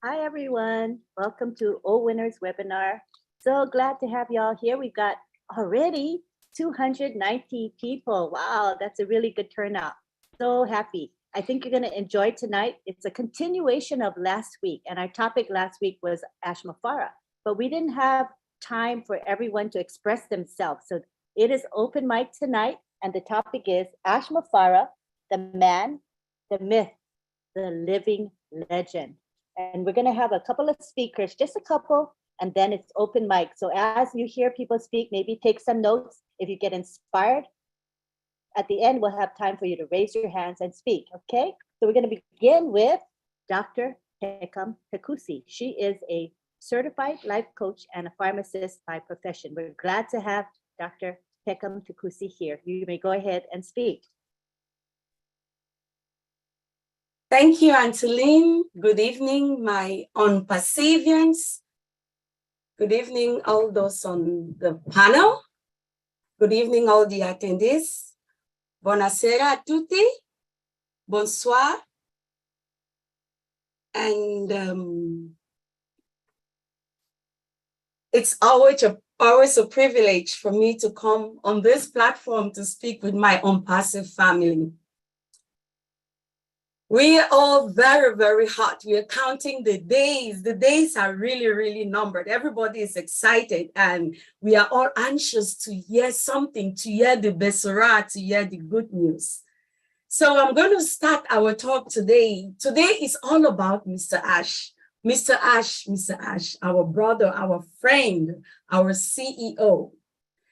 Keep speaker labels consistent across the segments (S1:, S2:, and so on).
S1: Hi, everyone. Welcome to O-WINNERE's webinar. So glad to have you all here. We've got already 290 people. Wow, that's a really good turnout. So happy. I think you're going to enjoy tonight. It's a continuation of last week, and our topic last week was Ash Mufareh, but we didn't have time for everyone to express themselves. So it is open mic tonight, and the topic is Ash Mufareh, the man, the myth, the living legend. And we're going to have a couple of speakers, just a couple, and then it's open mic. So as you hear people speak, maybe take some notes. If you get inspired, at the end, we'll have time for you to raise your hands and speak, okay? So we're going to begin with Dr. Pekam Takusi. She is a certified life coach and a pharmacist by profession. We're glad to have Dr. Pekam Takusi here. You may go ahead and speak.
S2: Thank you, Angeline. Good evening, my on-Pacifians. Good evening, all those on the panel. Good evening, all the attendees. Buonasera a tutti. Bonsoir. And it's always a privilege for me to come on this platform to speak with my on-Pacific family. We are all very, very hot. We are counting the days. The days are really, really numbered. Everybody is excited and we are all anxious to hear something, to hear the Besora, to hear the good news. So I'm going to start our talk today. Today is all about Mr. Ash. Mr. Ash, our brother, our friend, our CEO.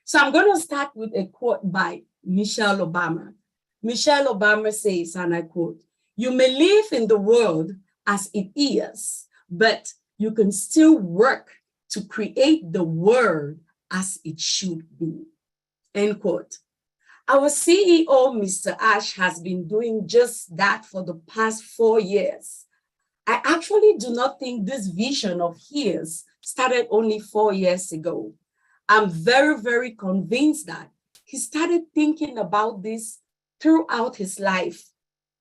S2: So I'm going to start with a quote by Michelle Obama. Michelle Obama says, and I quote, "You may live in the world as it is, but you can still work to create the world as it should be." End quote. Our CEO, Mr. Ash, has been doing just that for the past 4 years. I actually do not think this vision of his started only 4 years ago. I'm very, very convinced that he started thinking about this throughout his life.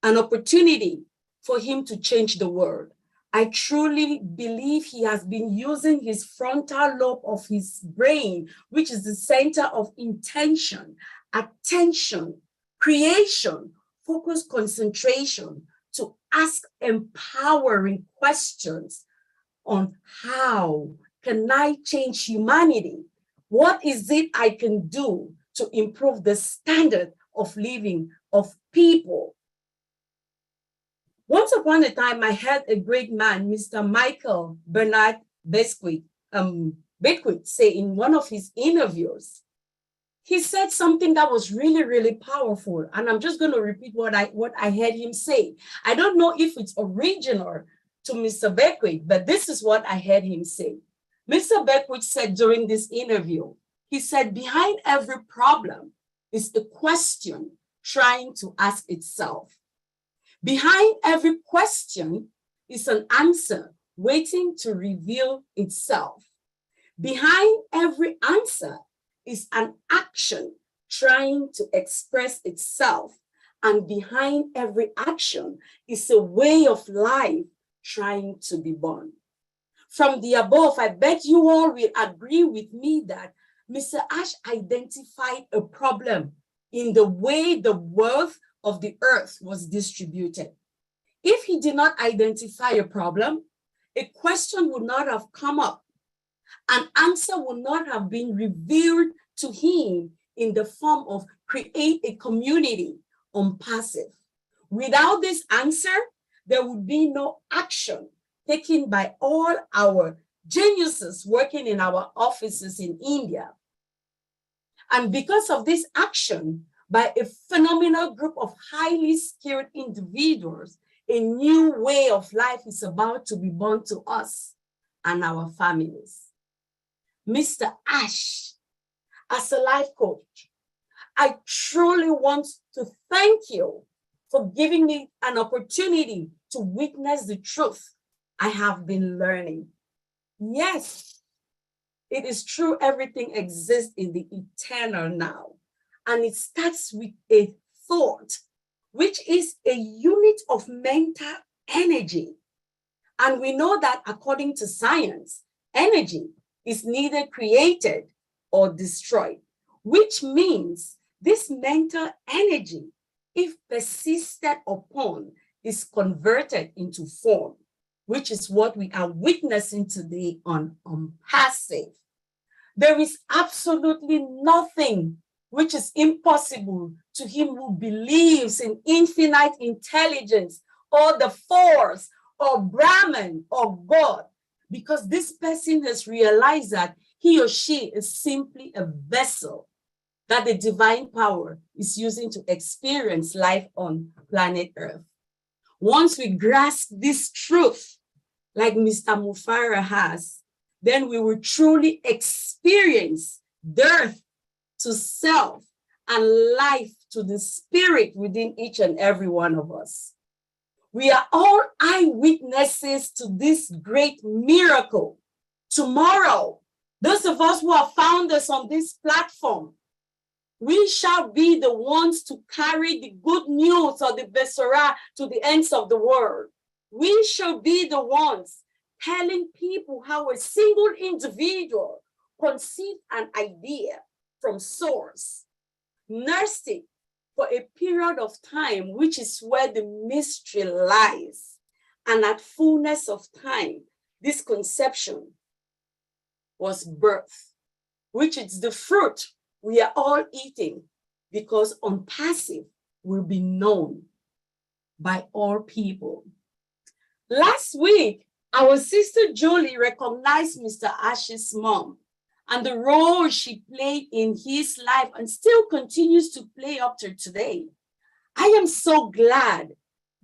S2: An opportunity for him to change the world. I truly believe he has been using his frontal lobe of his brain, which is the center of intention, attention, creation, focus, concentration, to ask empowering questions on how can I change humanity? What is it I can do to improve the standard of living of people? Once upon a time, I had a great man, Mr. Michael Bernard Beckwith, say in one of his interviews, he said something that was really, really powerful. And I'm just going to repeat what I heard him say. I don't know if it's original to Mr. Beckwith, but this is what I heard him say. Mr. Beckwith said during this interview, he said, behind every problem is the question trying to ask itself. Behind every question is an answer waiting to reveal itself. Behind every answer is an action trying to express itself. And behind every action is a way of life trying to be born. From the above, I bet you all will agree with me that Mr. Ash identified a problem in the way the wealth of the earth was distributed. If he did not identify a problem, a question would not have come up. An answer would not have been revealed to him in the form of create a community on passive. Without this answer, there would be no action taken by all our geniuses working in our offices in India. And because of this action, by a phenomenal group of highly skilled individuals, a new way of life is about to be born to us and our families. Mr. Ash, as a life coach, I truly want to thank you for giving me an opportunity to witness the truth I have been learning. Yes, it is true, everything exists in the eternal now. And it starts with a thought, which is a unit of mental energy. And we know that according to science, energy is neither created or destroyed, which means this mental energy, if persisted upon, is converted into form, which is what we are witnessing today on passive. There is absolutely nothing which is impossible to him who believes in infinite intelligence or the force or Brahman or God, because this person has realized that he or she is simply a vessel that the divine power is using to experience life on planet Earth. Once we grasp this truth, like Mr. Mufareh has, then we will truly experience death to self and life to the spirit within each and every one of us. We are all eyewitnesses to this great miracle. Tomorrow, those of us who are founders on this platform, we shall be the ones to carry the good news or the Besora to the ends of the world. We shall be the ones telling people how a single individual conceived an idea from source, nursed it for a period of time, which is where the mystery lies. And at fullness of time, this conception was birth, which is the fruit we are all eating, because on passive will be known by all people. Last week, our sister Julie recognized Mr. Ash's mom and the role she played in his life and still continues to play up to today. I am so glad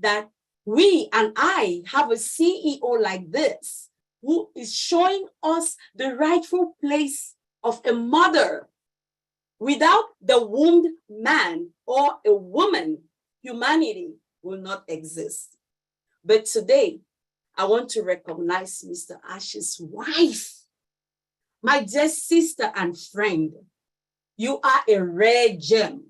S2: that we and I have a CEO like this who is showing us the rightful place of a mother. Without the wombed man or a woman, humanity will not exist. But today, I want to recognize Mr. Ash's wife. My dear sister and friend, you are a rare gem.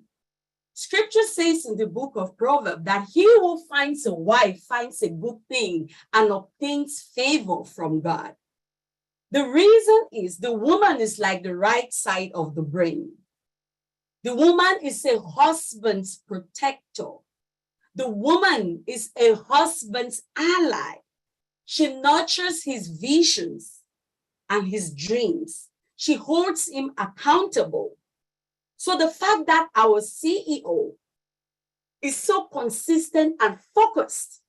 S2: Scripture says in the book of Proverbs that he who finds a wife finds a good thing and obtains favor from God. The reason is the woman is like the right side of the brain. The woman is a husband's protector. The woman is a husband's ally. She nurtures his visions and his dreams. She holds him accountable. So the fact that our CEO is so consistent and focused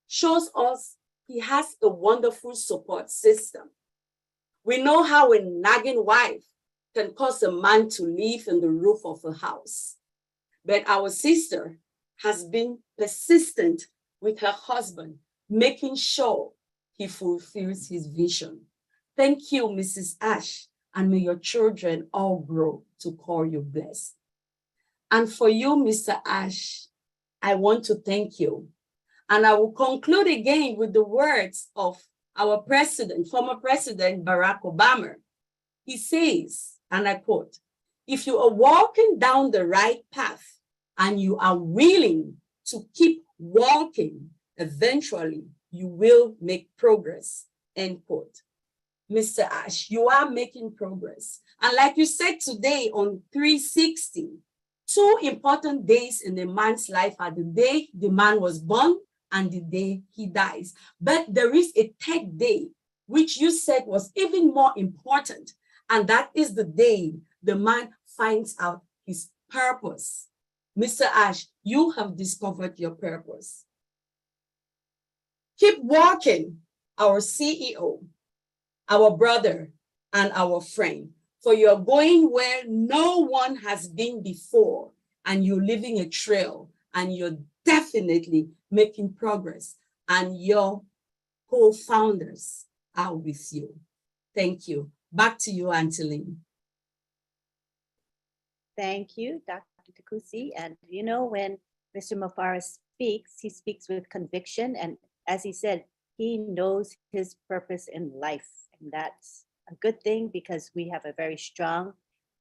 S2: shows us he has a wonderful support system. We know how a nagging wife can cause a man to live in the roof of a house. But our sister has been persistent with her husband, making sure he fulfills his vision. Thank you, Mrs. Ash, and may your children all grow to call you blessed. And for you, Mr. Ash, I want to thank you. And I will conclude again with the words of our president, former President Barack Obama. He says, and I quote, "If you are walking down the right path and you are willing to keep walking, eventually you will make progress," end quote. Mr. Ash, you are making progress. And like you said today on 360, 2 important days in a man's life are the day the man was born and the day he dies. But there is a 3rd day, which you said was even more important. And that is the day the man finds out his purpose. Mr. Ash, you have discovered your purpose. Keep walking, our CEO, our brother, and our friend, for you're going where no one has been before, and you're leaving a trail, and you're definitely making progress, and your co-founders are with you. Thank you. Back to you, Auntie Lynn.
S1: Thank you, Dr. Takusi. And you know, when Mr. Mufareh speaks, he speaks with conviction. And as he said, he knows his purpose in life. And that's a good thing because we have a very strong,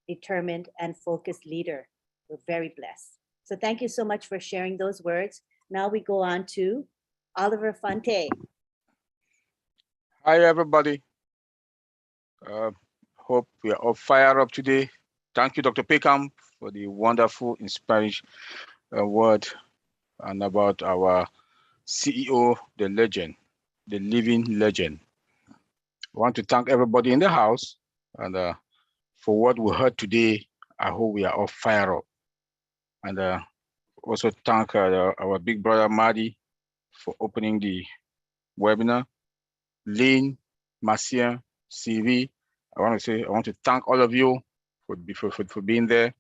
S1: determined, and focused leader. We're very blessed. So thank you so much for sharing those words. Now we go on to Oliver Fonte.
S3: Hi, everybody. Hope we are all fired up today. Thank you, Dr. Peckham, for the wonderful, inspiring word and about our CEO, the legend, the living legend. I want to thank everybody in the house and for what we heard today. I hope we are all fired up. And also thank our big brother, Madi, for opening the webinar. Lynn, Marcia, CV, I want to thank all of you for being there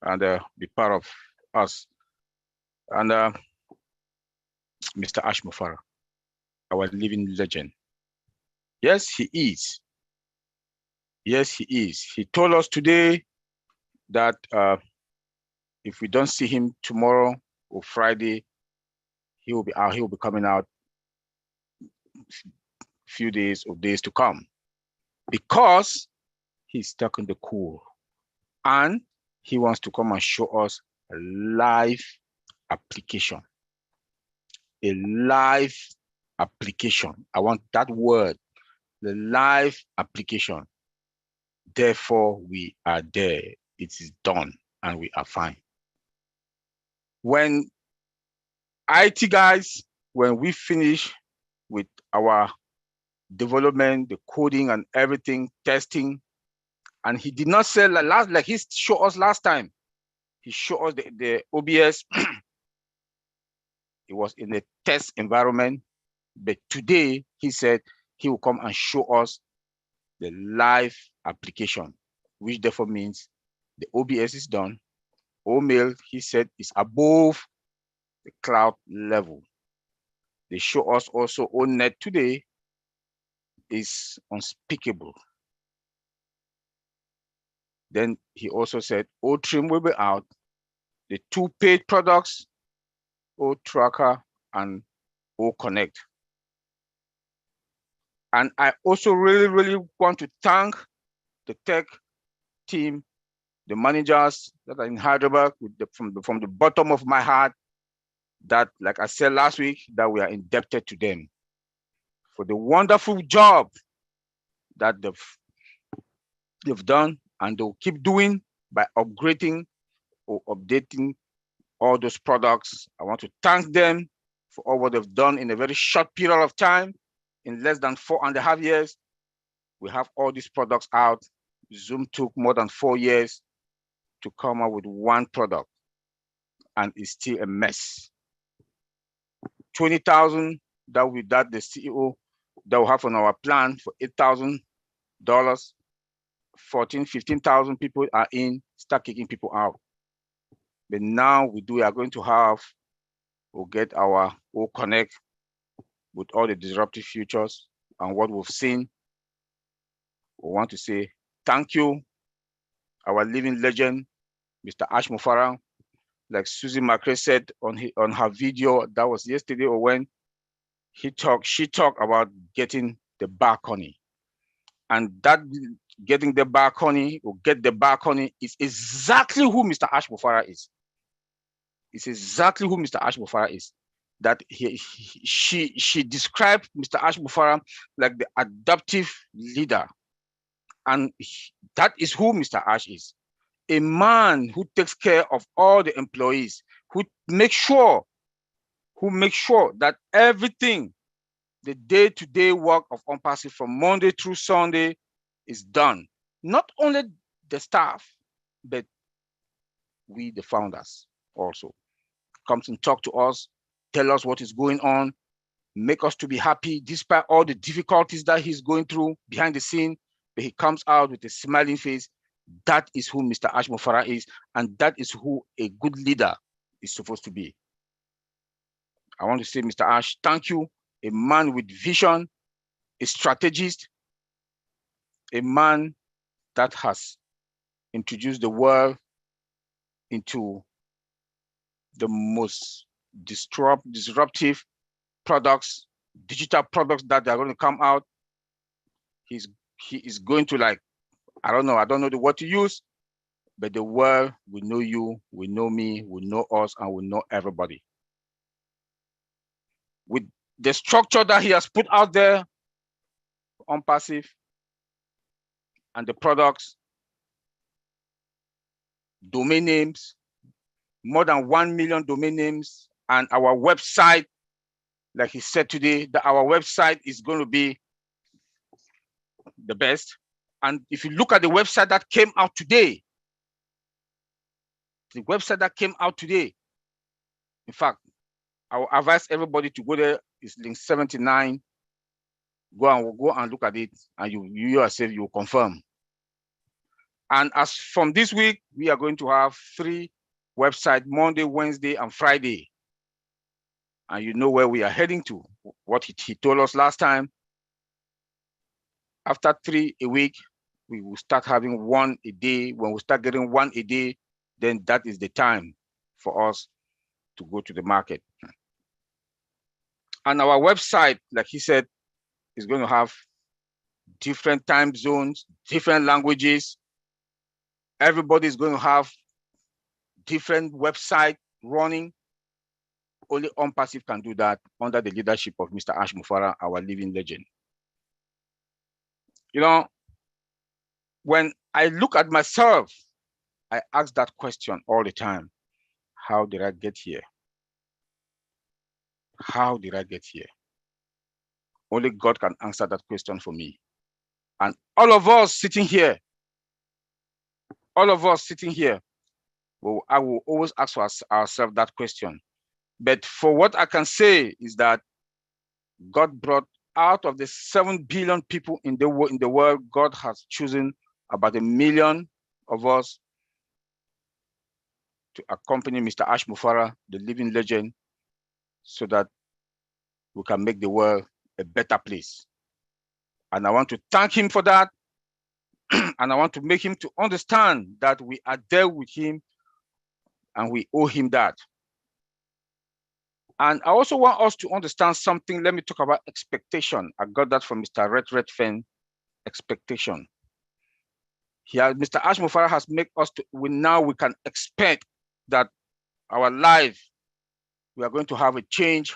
S3: and be part of us. And Mr. Ash Mufareh, our living legend. Yes, he is. Yes, he is. He told us today that if we don't see him tomorrow or Friday, he will be out. He will be coming out few days or days to come because he's stuck in the cool and he wants to come and show us a live application. A live application. I want that word, the live application. Therefore, we are there. It is done and we are fine. When IT guys, when we finish with our development, the coding and everything, testing, and he did not say like he showed us last time. He showed us the OBS. It was in a test environment, but today he said he will come and show us the live application, which therefore means the OBS is done. OMail, he said, is above the cloud level. They show us also ONET today is unspeakable. Then he also said O-Trim will be out. The two paid products, O-Tracker and O-Connect. And I also really want to thank the tech team, the managers that are in Hyderabad from the bottom of my heart, that, like I said last week, that we are indebted to them for the wonderful job that they've done and they'll keep doing by upgrading or updating all those products. I want to thank them for all what they've done in a very short period of time. In less than 4.5 years, we have all these products out. Zoom took more than 4 years to come up with one product, and it's still a mess. 20,000 that the CEO that we have on our plan for $8,000, 15,000 people are in, start kicking people out. But now we are going to we'll get our O-Connect with all the disruptive features and what we've seen. We want to say thank you, our living legend, Mr. Ash Mufareh. Like Susie McRae said on her video, that was yesterday or when she talked about getting the balcony. And that getting the balcony or get the balcony is exactly who Mr. Ash Mufareh is. It's exactly who Mr. Ash Mufareh is. That she described Mr. Ash Mufareh like the adaptive leader. And that is who Mr. Ash is. A man who takes care of all the employees, who makes sure that everything, the day-to-day work of OnPassive from Monday through Sunday is done. Not only the staff, but we, the founders, also. Comes and talk to us, tell us what is going on, make us to be happy despite all the difficulties that he's going through behind the scene, but he comes out with a smiling face. That is who Mr. Ash Mufareh is, and that is who a good leader is supposed to be. I want to say, Mr. Ash, thank you. A man with vision, a strategist, a man that has introduced the world into the most disruptive products, digital products that are going to come out. He is going to, like, I don't know the word to use, but the world will know you, will know me, will know us, and will know everybody. With the structure that he has put out there, On-Passive, and the products, domain names, more than 1 million domain names, and our website, like he said today, that our website is going to be the best. And if you look at the website that came out today, in fact, I will advise everybody to go there. It's link 79. Go and look at it, and you yourself, you will confirm. And as from this week, we are going to have 3 websites, Monday, Wednesday, and Friday. And you know where we are heading to, what he told us last time. After 3 a week, we will start having 1 a day. When we start getting 1 a day, then that is the time for us to go to the market. And our website, like he said, is going to have different time zones, different languages. Everybody is going to have different website running. Only On-Passive can do that under the leadership of Mr. Ash Mufareh, our living legend. You know, when I look at myself, I ask that question all the time. How did I get here? How did I get here? Only God can answer that question for me. And all of us sitting here, well, I will always ask ourselves that question. But for what I can say is that God brought out of the 7 billion people in the world, God has chosen about 1 million of us to accompany Mr. Ash Mufareh, the living legend, so that we can make the world a better place. And I want to thank him for that. And I want to make him to understand that we are there with him and we owe him that. And I also want us to understand something. Let me talk about expectation. I got that from Mr. Red Fan, expectation. Here, Mr. Ash Mufareh has made us to, now we can expect that our life, we are going to have a change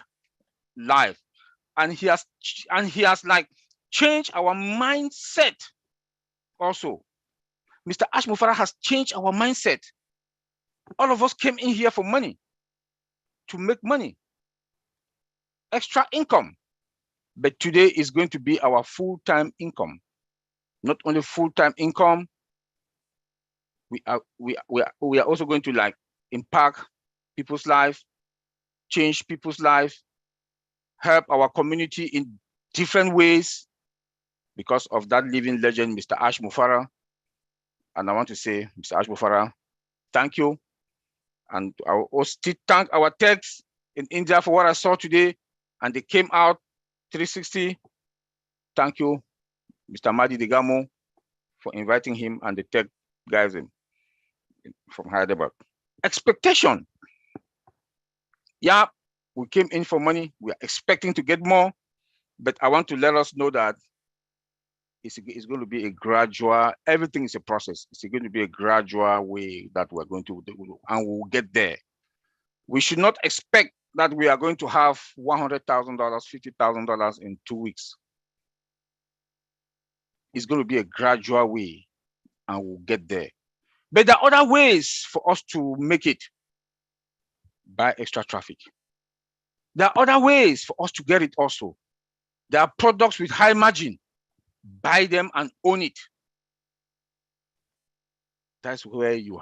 S3: life. And he has like changed our mindset also. Mr. Ash Mufareh has changed our mindset. All of us came in here for money, to make money, extra income. But today is going to be our full-time income. Not only full-time income, we are also going to like impact people's life, change people's life, help our community in different ways because of that living legend, Mr. Ash Mufareh. And I want to say, Mr. Ash Mufareh, thank you. And I will also thank our techs in India for what I saw today. And they came out 360. Thank you, Mr. Madi Digamo, for inviting him and the tech guys from Hyderabad. Expectation. Yeah, we came in for money. We are expecting to get more. But I want to let us know that it's going to be a gradual, everything is a process. It's going to be a gradual way that we're going to do, and we'll get there. We should not expect that we are going to have $100,000, $50,000 in 2 weeks. It's going to be a gradual way, and we'll get there. But there are other ways for us to make it. Buy extra traffic. There are other ways for us to get it also. There are products with high margin. Buy them and own it. That's where you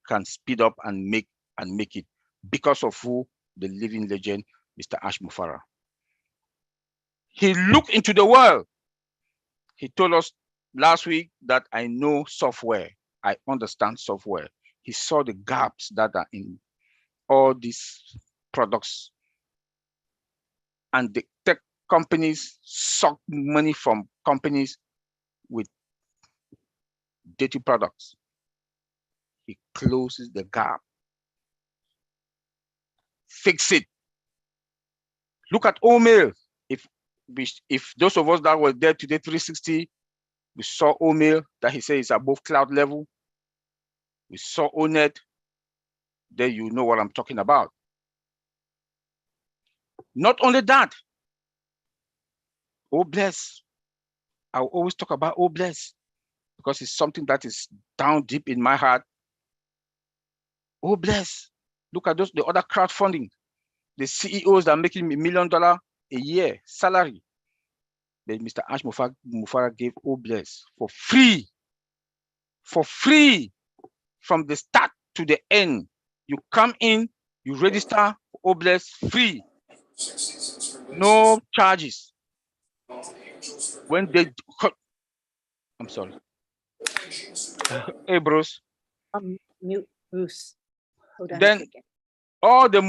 S3: can speed up and make it because of who the living legend, Mr. Ash Mufareh. He looked into the world. He told us last week that I know software. I understand software. He saw the gaps that are in all these products. And the tech companies suck money from companies with dirty products. He closes the gap. Fix it. Look at O-WINNERE. If those of us that were there today, 360, we saw O-WINNERE that he says is above cloud level. We saw O-NET. Then you know what I'm talking about. Not only that, oh bless, I will always talk about O-Bless because it's something that is down deep in my heart. O-Bless. Look at the other crowdfunding. The CEOs that are making $1 million a year salary. But Mr. Ash Mufareh gave O-Bless for free. For free. From the start to the end. You come in, you register O-Bless free. No charges. When they I'm sorry. Hey, Bruce.
S1: Mute Bruce. Hold on a
S3: Then
S1: second.
S3: all the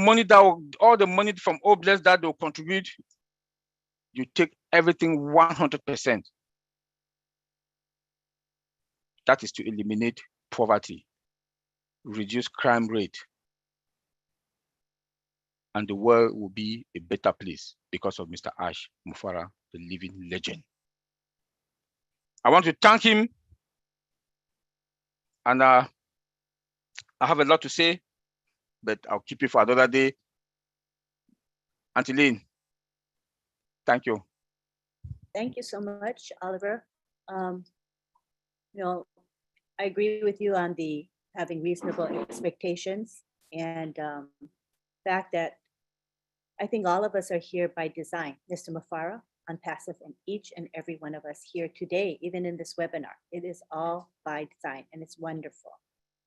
S3: money from O-Bless that they'll contribute, you take everything 100%. That is to eliminate poverty, reduce crime rate, and the world will be a better place because of Mr. Ash Mufareh, the living legend. I want to thank him, and I have a lot to say, but I'll keep it for another day. Auntie Lynn, thank you.
S1: Thank you so much, Oliver. I agree with you on the having reasonable expectations and fact that I think all of us are here by design. Mr. Mufareh, Unpassive, and each and every one of us here today, even in this webinar, it is all by design and it's wonderful.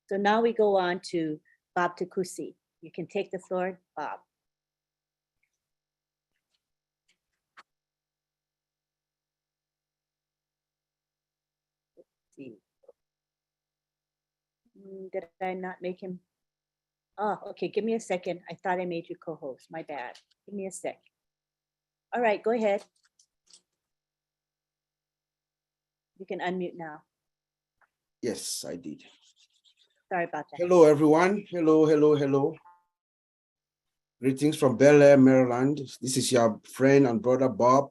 S1: So now we go on to Bob Takusi. You can take the floor, Bob. See. Did I not make him? Oh, okay. Give me a second. I thought I made you co-host. My bad. Give me a sec. All right, go ahead. You can unmute now.
S4: Yes, I did.
S1: Sorry about that.
S4: Hello, everyone. Hello, hello, hello. Greetings from Bel Air, Maryland. This is your friend and brother, Bob.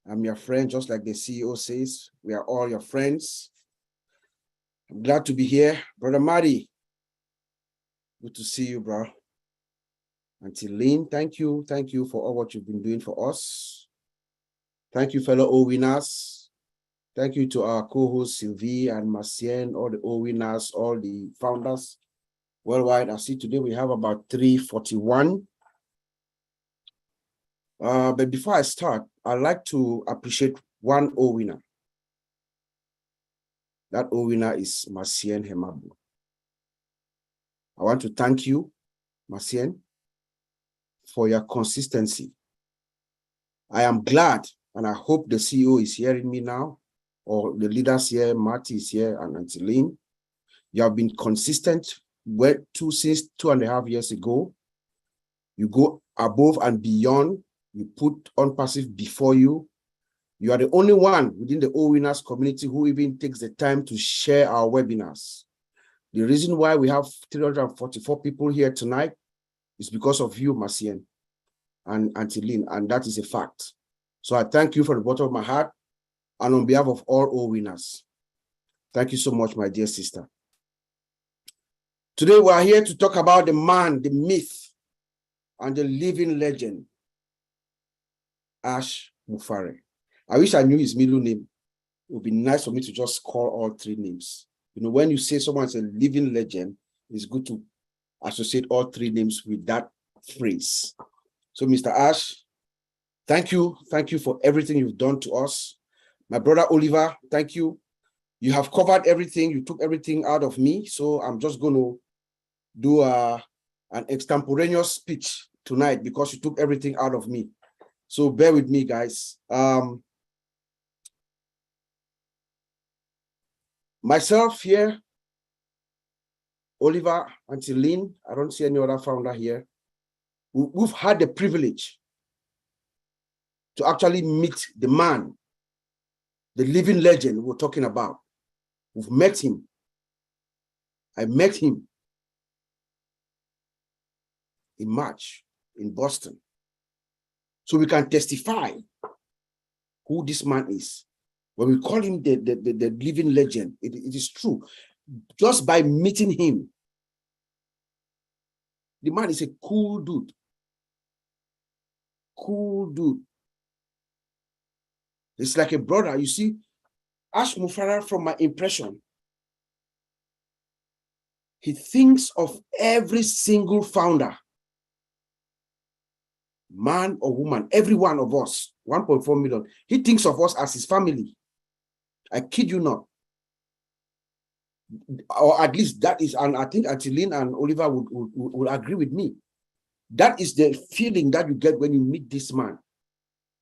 S4: I'm your friend, just like the CEO says. We are all your friends. I'm glad to be here. Brother Marty, good to see you, bro. Auntie Lynn, thank you. Thank you for all what you've been doing for us. Thank you, fellow O-Winners. Thank you to our co-hosts, Sylvie and Marcien, all the O-Winners, all the founders worldwide. I see today we have about 341. But before I start, I'd like to appreciate one O-Winner. That O-Winner is Marcien Hemabu. I want to thank you, Marcien, for your consistency. I am glad, and I hope the CEO is hearing me now, or the leaders here, Marty is here, and Auntie Lynn. You have been consistent since 2.5 years ago. You go above and beyond. You put Unpassive before you. You are the only one within the O-Winners community who even takes the time to share our webinars. The reason why we have 344 people here tonight is because of you, Marcien and Auntie Lynn, and that is a fact. So I thank you from the bottom of my heart and on behalf of all O-Winners. Thank you so much, my dear sister. Today we are here to talk about the man, the myth, and the living legend, Ash Mufareh. I wish I knew his middle name. It would be nice for me to just call all three names. You know, when you say someone's a living legend, it's good to associate all three names with that phrase. So, Mr. Ash, thank you. Thank you for everything you've done to us. My brother Oliver, thank you. You have covered everything. You took everything out of me. So I'm just going to do an extemporaneous speech tonight because you took everything out of me. So bear with me, guys. Myself here, Oliver, Auntie Lynn, I don't see any other founder here. We've had the privilege to actually meet the man, the living legend we're talking about. We've met him. I met him in March in Boston. So we can testify who this man is. When we call him the living legend, it is true. Just by meeting him, the man is a cool dude. Cool dude. It's like a brother. You see, Ash Mufareh, from my impression, he thinks of every single founder, man or woman, every one of us, 1.4 million. He thinks of us as his family. I kid you not. Or at least that is, and I think Angeline and Oliver would agree with me. That is the feeling that you get when you meet this man.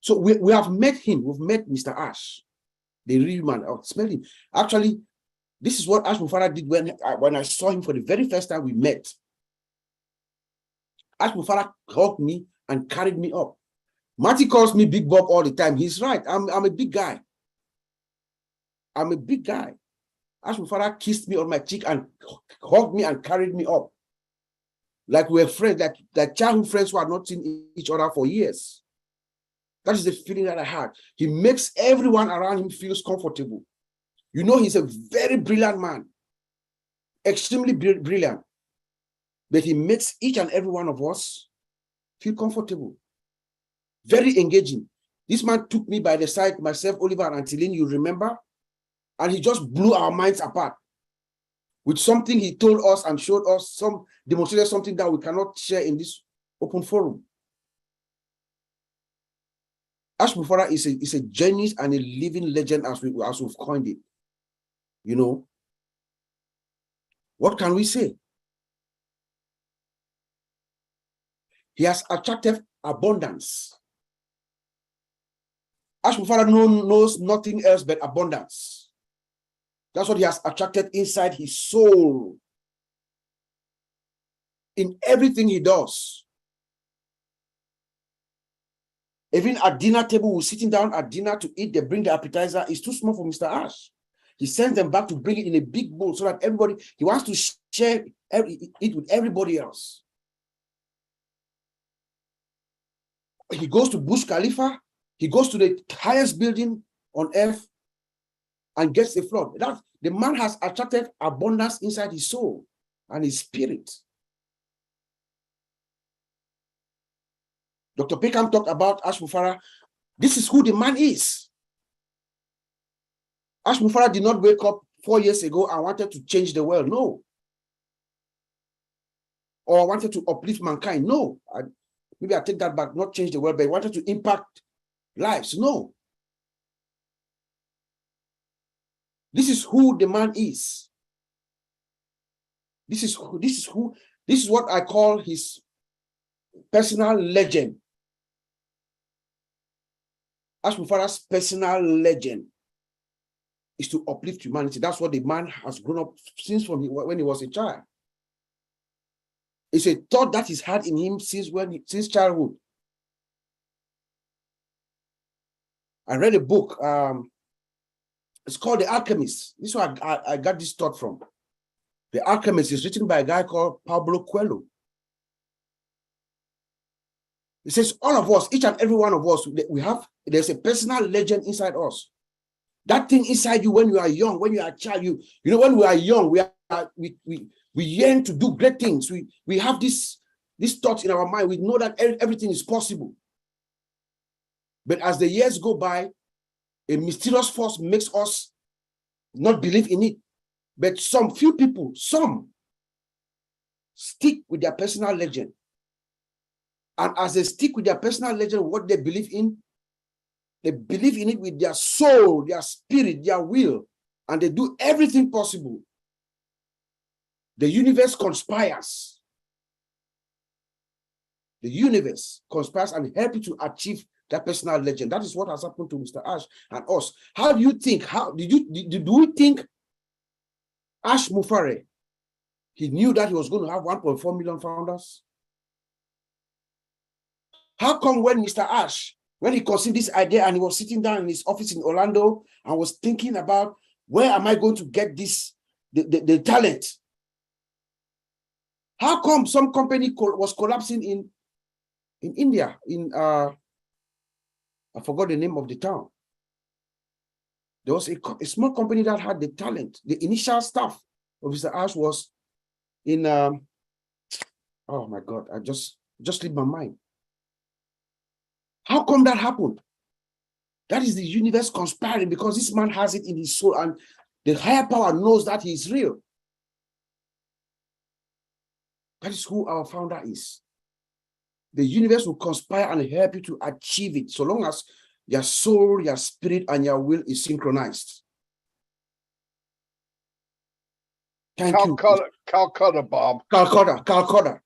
S4: So we have met him. We've met Mr. Ash, the real man. I'll smell him. Actually, this is what Ash Mufareh did when I saw him for the very first time we met. Ash Mufareh hugged me and carried me up. Marty calls me Big Bob all the time. He's right. I'm a big guy. I'm a big guy. Ash Mufareh kissed me on my cheek and hugged me and carried me up. Like we're friends, like childhood friends who have not seen each other for years. That is the feeling that I had. He makes everyone around him feels comfortable. You know, he's a very brilliant man, extremely brilliant, but he makes each and every one of us feel comfortable, very engaging. This man took me by the side, myself, Oliver, and Angeline, you remember? And he just blew our minds apart with something he told us and showed us, demonstrated something that we cannot share in this open forum. Ash Mufareh is a genius and a living legend as we've coined it. You know, what can we say? He has attracted abundance. Ash Mufareh knows nothing else but abundance. That's what he has attracted inside his soul. In everything he does. Even at dinner table, we're sitting down at dinner to eat, they bring the appetizer. It's too small for Mr. Ash. He sends them back to bring it in a big bowl so that everybody, he wants to share it with everybody else. He goes to Burj Khalifa, he goes to the highest building on earth and gets the floor. The man has attracted abundance inside his soul and his spirit. Dr. Peckham talked about Ash Mufareh. This is who the man is. Ash Mufareh did not wake up 4 years ago and wanted to change the world. No. Or wanted to uplift mankind. No. Maybe I take that back, not change the world, but he wanted to impact lives. No. This is who the man is. This is what I call his personal legend. Ash Mufareh's personal legend is to uplift humanity. That's what the man has grown up since when he was a child. It's a thought that he's had in him since childhood. I read a book. It's called The Alchemist. This is where I got this thought from. The Alchemist is written by a guy called Pablo Coelho. It says all of us, each and every one of us, there's a personal legend inside us. That thing inside you when you are young, when you are a child, you know, when we are young, we yearn to do great things. We have this thought in our mind. We know that everything is possible. But as the years go by, a mysterious force makes us not believe in it. But few people stick with their personal legend. And as they stick with their personal legend, what they believe in it with their soul, their spirit, their will, and they do everything possible. The universe conspires. The universe conspires and helps you to achieve that personal legend. That is what has happened to Mr. Ash and us. How do you think? Do we think Ash Mufareh, he knew that he was going to have 1.4 million founders? How come when Mr. Ash, when he conceived this idea and he was sitting down in his office in Orlando and was thinking about where am I going to get the talent? How come some company was collapsing in India, I forgot the name of the town. There was a small company that had the talent. The initial staff of Mr. Ash was in, oh my God, I just slipped my mind. How come that happened? That is the universe conspiring because this man has it in his soul and the higher power knows that he is real. That is who our founder is. The universe will conspire and help you to achieve it so long as your soul, your spirit, and your will is synchronized. Thank you.
S5: Calcutta, Bob.
S4: Calcutta.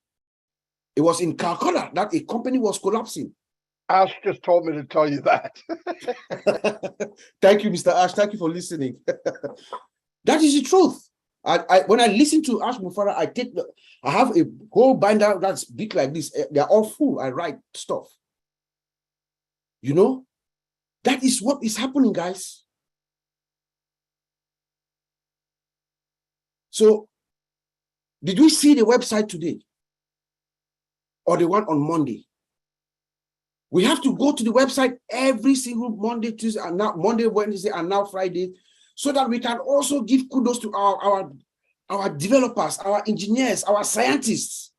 S4: It was in Calcutta that a company was collapsing.
S5: Ash just told me to tell you that.
S4: Thank you, Mr. Ash. Thank you for listening. That is the truth. When I listen to Ash Mufareh, I have a whole binder that's big like this. They're all full. I write stuff. You know, that is what is happening, guys. So, did we see the website today? Or the one on Monday? We have to go to the website every single Monday, Tuesday, and now Monday, Wednesday, and now Friday, so that we can also give kudos to our developers, our engineers, our scientists.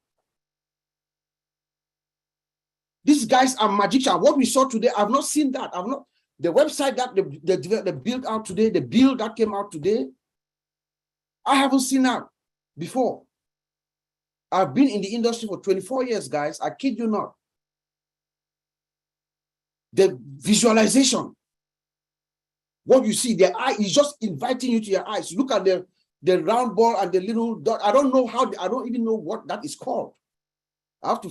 S4: These guys are magicians. What we saw today, I've not seen that. The website that they built out today, the build that came out today, I haven't seen that before. I've been in the industry for 24 years, guys. I kid you not. The visualization, what you see, the eye is just inviting you to your eyes. Look at the round ball and the little dot. I don't know how, I don't even know what that is called. I have to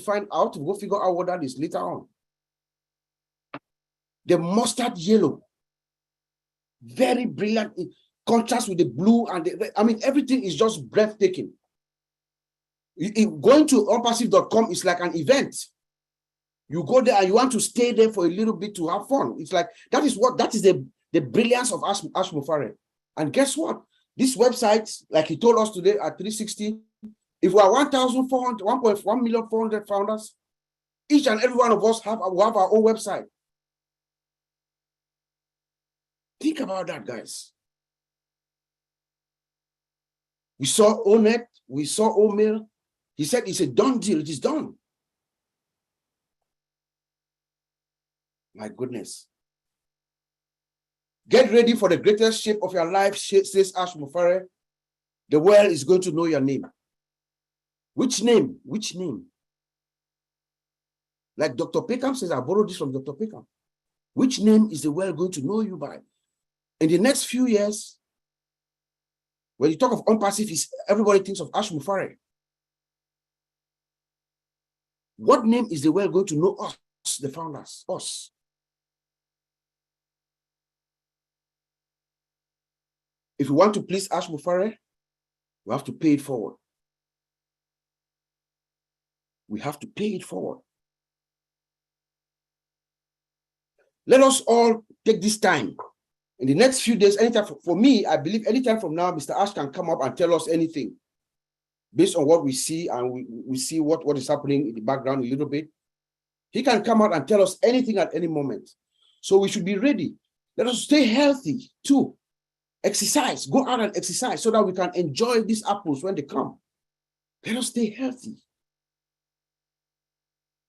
S4: go figure out what that is later on. The mustard yellow, very brilliant in contrast with the blue and everything is just breathtaking. Going to onpassive.com is like an event. You go there and you want to stay there for a little bit to have fun. It's like, that is the brilliance of Ash Mufareh. And guess what? This website, like he told us today at 360, if we are 1.400 founders, each and every one of us have our own website. Think about that, guys. We saw O-Net, we saw O-WINNERE. He said it's a done deal, it is done. My goodness. Get ready for the greatest shape of your life, says Ash Mufareh. The world is going to know your name. Which name? Which name? Like Dr. Peckham says, I borrowed this from Dr. Peckham. Which name is the world going to know you by? In the next few years, when you talk of OnPassive, everybody thinks of Ash Mufareh. What name is the world going to know us, the founders, us? If we want to please Ash Mufareh, we have to pay it forward. We have to pay it forward. Let us all take this time. In the next few days, anytime for me, I believe anytime from now, Mr. Ash can come up and tell us anything based on what we see, and we see what is happening in the background a little bit. He can come out and tell us anything at any moment. So we should be ready. Let us stay healthy too. Exercise, go out and exercise so that we can enjoy these apples when they come. Let us stay healthy.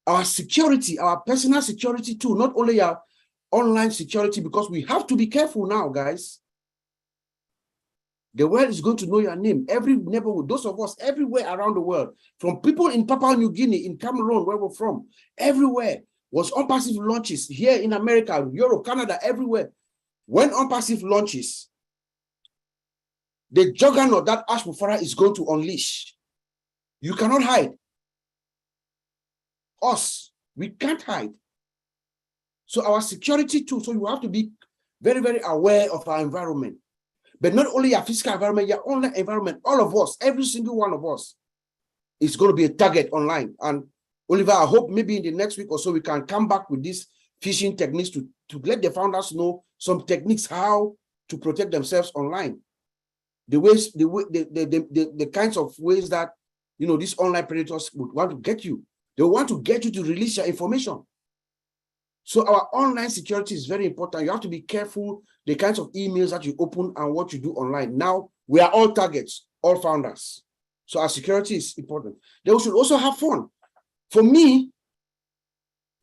S4: Our security, our personal security too, not only our online security, because we have to be careful now, guys. The world is going to know your name. Every neighborhood, those of us everywhere around the world, from people in Papua New Guinea, in Cameroon, where we're from, everywhere was OnPassive launches here in America, Europe, Canada, everywhere. When OnPassive launches, the juggernaut that Ash Mufareh is going to unleash, you cannot hide. Us, we can't hide. So our security too, so you have to be very, very aware of our environment. But not only your physical environment, your online environment, all of us, every single one of us is going to be a target online. And Oliver, I hope maybe in the next week or so, we can come back with these phishing techniques to let the founders know some techniques how to protect themselves online. The kinds of ways that, these online predators would want to get you. They want to get you to release your information. So our online security is very important. You have to be careful the kinds of emails that you open and what you do online. Now, we are all targets, all founders. So our security is important. Then we should also have fun. For me,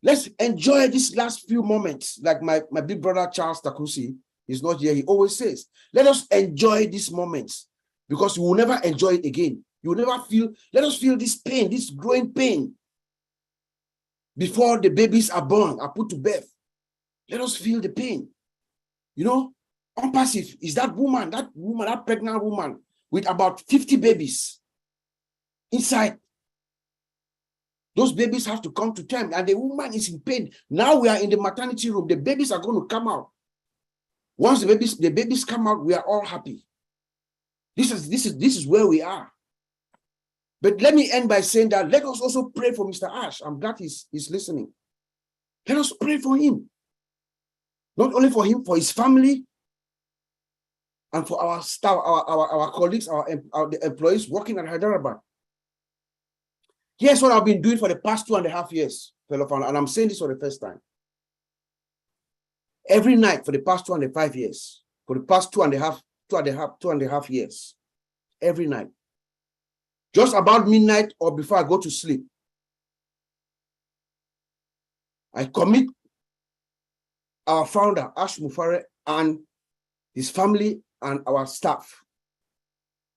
S4: Let's enjoy these last few moments. Like my big brother, Charles Takusi, he's not here. He always says, let us enjoy these moments because we will never enjoy it again. You will never feel, let us feel this pain, this growing pain before the babies are born, are put to birth. Let us feel the pain. You know, unpassive is that woman, that pregnant woman with about 50 babies inside. Those babies have to come to term, and the woman is in pain. Now we are in the maternity room. The babies are going to come out. Once the babies come out, we are all happy. This is where we are. But let me end by saying that let us also pray for Mr. Ash. I'm glad he's listening. Let us pray for him. Not only for him, for his family, and for our staff, our colleagues, the employees working at Hyderabad. Here's what I've been doing for the past 2.5 years, fellow founder, and I'm saying this for the first time. Every night for the past 2.5 years, for the past two and a half years, every night, just about midnight or before I go to sleep, I commit our founder, Ash Mufareh, and his family and our staff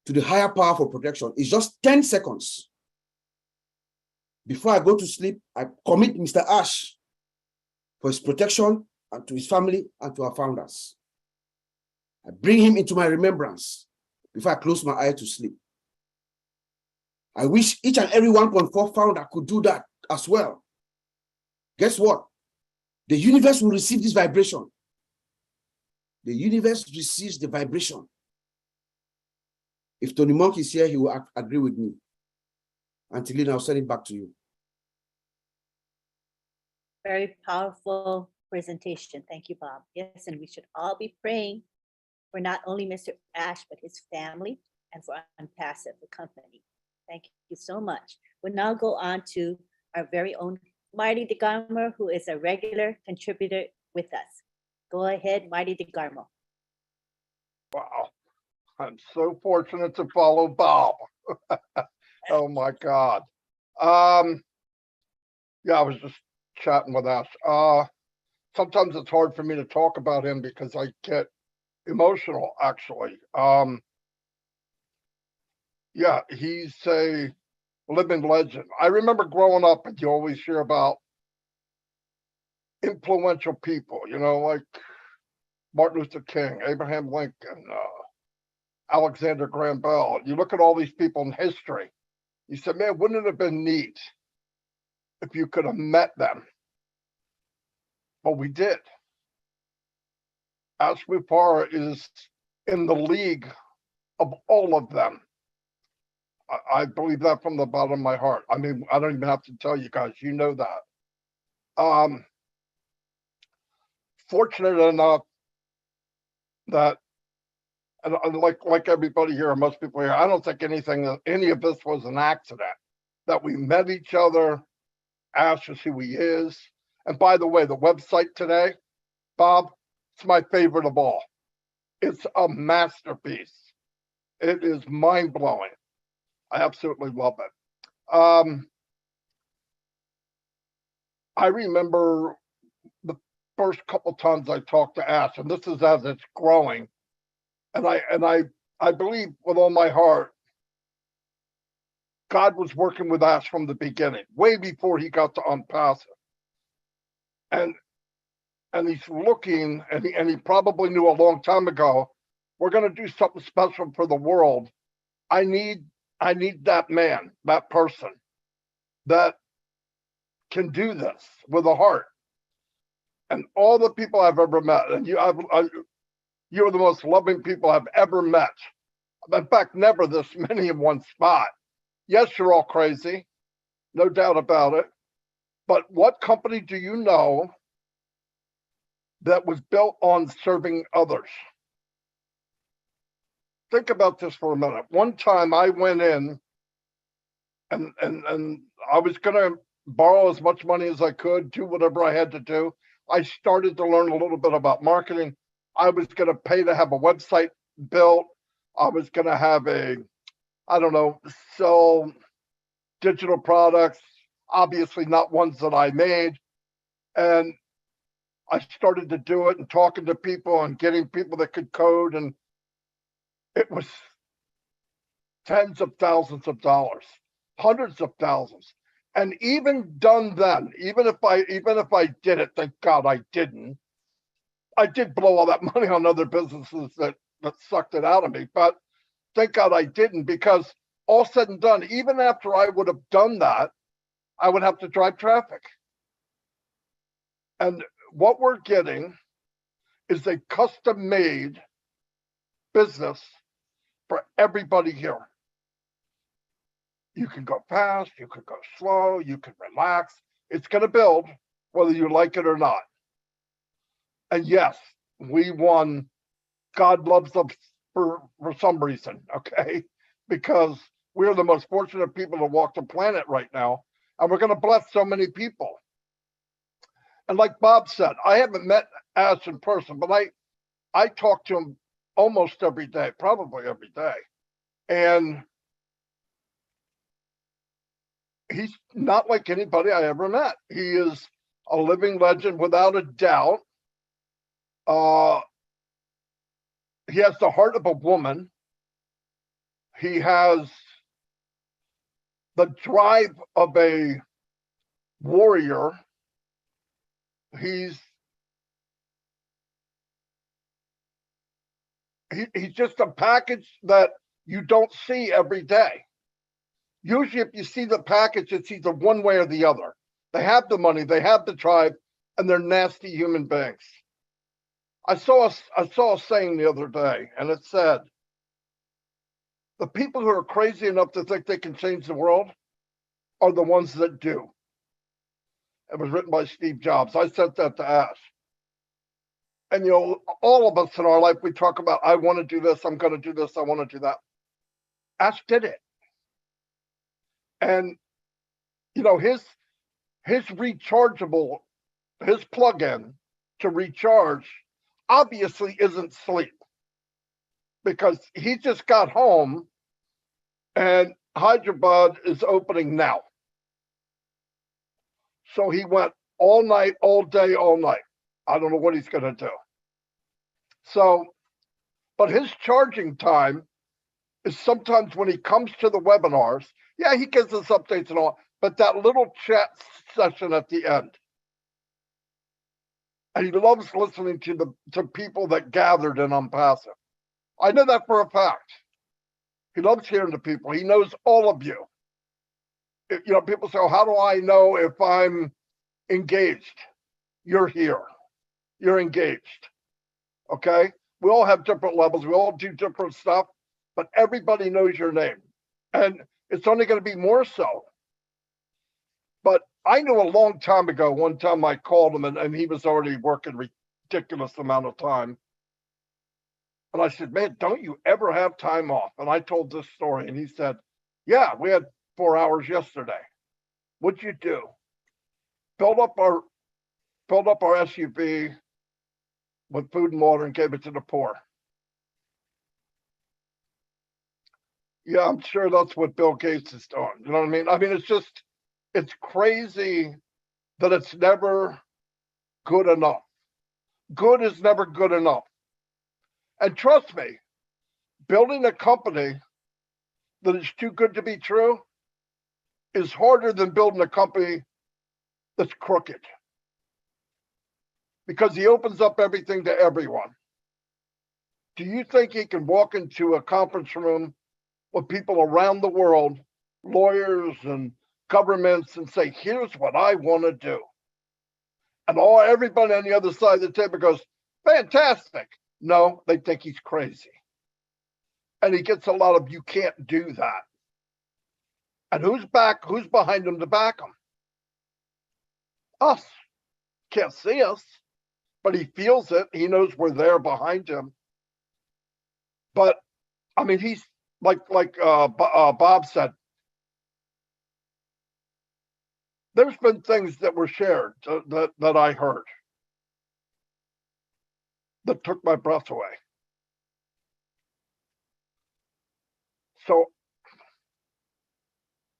S4: to the higher power for protection. It's just 10 seconds. Before I go to sleep, I commit Mr. Ash for his protection and to his family and to our founders. I bring him into my remembrance before I close my eye to sleep. I wish each and every 1.4 founder could do that as well. Guess what? The universe will receive this vibration. The universe receives the vibration. If Tony Monk is here, he will agree with me. Until then, I'll send it back to you.
S1: Very powerful presentation. Thank you, Bob. Yes, and we should all be praying for not only Mr. Ash, but his family and for Unpassive, the company. Thank you so much. We'll now go on to our very own Marty DeGarmo, who is a regular contributor with us. Go ahead, Marty DeGarmo.
S5: Wow. I'm so fortunate to follow Bob. Oh my God. Yeah, I was just chatting with Ash. Sometimes it's hard for me to talk about him because I get emotional, actually. Yeah, he's a living legend. I remember growing up and you always hear about influential people, you know, like Martin Luther King, Abraham Lincoln, Alexander Graham Bell. You look at all these people in history. You said, man, wouldn't it have been neat if you could have met them? But we did. Ash Mufareh is in the league of all of them. I believe that from the bottom of my heart. I mean, I don't even have to tell you guys, you know that. Fortunate enough that, and like everybody here, most people here, I don't think any of this was an accident. That we met each other, Ash is who he is. And by the way, the website today, Bob, it's my favorite of all. It's a masterpiece. It is mind-blowing. I absolutely love it. I remember the first couple times I talked to Ash, and this is as it's growing. And I believe with all my heart, God was working with Ash from the beginning, way before he got to Unpassive. And he's looking, and he probably knew a long time ago, we're going to do something special for the world. I need that man, that person that can do this with a heart. And all the people I've ever met, and you're the most loving people I've ever met. In fact, never this many in one spot. Yes, you're all crazy, no doubt about it. But what company do you know that was built on serving others? Think about this for a minute. One time I went in and I was going to borrow as much money as I could, do whatever I had to do. I started to learn a little bit about marketing. I was going to pay to have a website built. I was going to have sell digital products, obviously not ones that I made. And I started to do it and talking to people and getting people that could code. And it was tens of thousands of dollars, hundreds of thousands. And even done then, even if I did it, thank God I didn't. I did blow all that money on other businesses that sucked it out of me, but thank God I didn't, because all said and done, even after I would have done that, I would have to drive traffic. And what we're getting is a custom-made business for everybody here. You can go fast, you can go slow, you can relax. It's going to build whether you like it or not. And yes, we won. God loves us for some reason, okay? Because we're the most fortunate people to walk the planet right now, and we're going to bless so many people. And like Bob said, I haven't met Ash in person, but I talk to him almost every day, probably every day. And he's not like anybody I ever met. He is a living legend without a doubt. He has the heart of a woman. He has the drive of a warrior. He's just a package that you don't see every day. Usually if you see the package, it's either one way or the other. They have the money, they have the tribe, and they're nasty human beings. I saw a saying the other day, and it said, the people who are crazy enough to think they can change the world are the ones that do. It was written by Steve Jobs. I sent that to Ash. And, you know, all of us in our life, we talk about, I want to do this, I'm going to do this, I want to do that. Ash did it. And, you know, his rechargeable, his plug-in to recharge obviously isn't sleep, because he just got home and Hyderabad is opening now. So he went all night, all day, all night. I don't know what he's going to do. So, but his charging time is sometimes when he comes to the webinars, yeah, he gives us updates and all, but that little chat session at the end. And he loves listening to people that gathered in Unpassive. I know that for a fact. He loves hearing to people. He knows all of you. You know, people say, oh, how do I know if I'm engaged? You're here. You're engaged. Okay? We all have different levels. We all do different stuff, but everybody knows your name. And it's only going to be more so. But I knew a long time ago, one time I called him and he was already working ridiculous amount of time. And I said, man, don't you ever have time off? And I told this story and he said, yeah, we had 4 hours yesterday. What'd you do? Filled up our SUV with food and water and gave it to the poor. Yeah, I'm sure that's what Bill Gates is doing. You know what I mean? I mean, it's crazy that it's never good enough. Good is never good enough. And trust me, building a company that is too good to be true is harder than building a company that's crooked. Because he opens up everything to everyone. Do you think he can walk into a conference room with people around the world, lawyers and governments, and say, here's what I want to do? And everybody on the other side of the table goes, fantastic. No, they think he's crazy. And he gets a lot of, you can't do that. And who's behind him to back him? Us. Can't see us, but he feels it. He knows we're there behind him. But I mean, he's like Bob said, there's been things that were shared that I heard that took my breath away. So,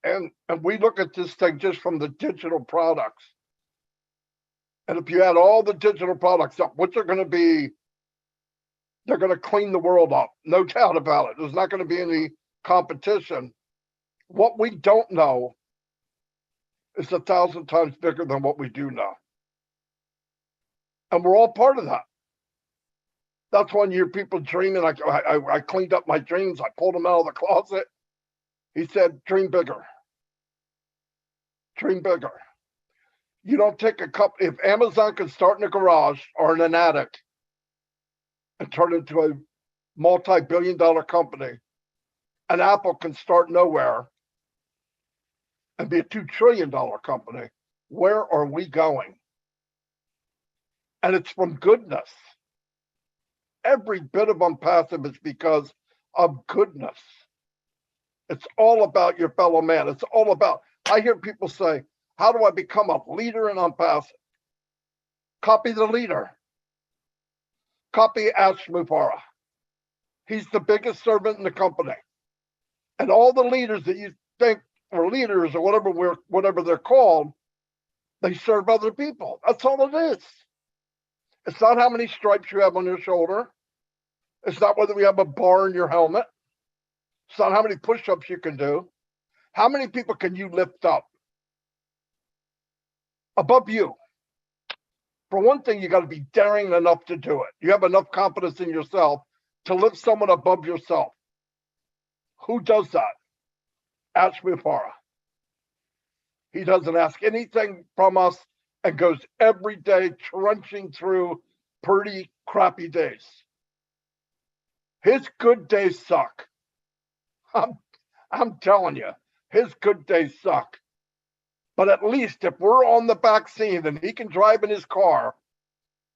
S5: and we look at this thing just from the digital products. And if you add all the digital products up, which are going to be, they're going to clean the world up, no doubt about it. There's not going to be any competition. What we don't know is 1,000 times bigger than what we do know. And we're all part of that. That's when you hear people dreaming. I cleaned up my dreams. I pulled them out of the closet. He said, dream bigger. Dream bigger. You don't take a cup. If Amazon can start in a garage or in an attic and turn into a multi-billion-dollar company, and Apple can start nowhere and be a $2 trillion company, where are we going? And it's from goodness. Every bit of Unpassive is because of goodness. It's all about your fellow man. It's all about, I hear people say, how do I become a leader in Unpassive? Copy the leader. Copy Ash Mufareh. He's the biggest servant in the company. And all the leaders that you think are leaders or whatever they're called, they serve other people. That's all it is. It's not how many stripes you have on your shoulder. It's not whether we have a bar in your helmet. It's not how many push-ups you can do. How many people can you lift up above you? For one thing, you got to be daring enough to do it. You have enough confidence in yourself to lift someone above yourself. Who does that? Ash Mufareh. He doesn't ask anything from us and goes every day trudging through pretty crappy days. His good days suck. I'm telling you, his good days suck. But at least if we're on the back seat and he can drive in his car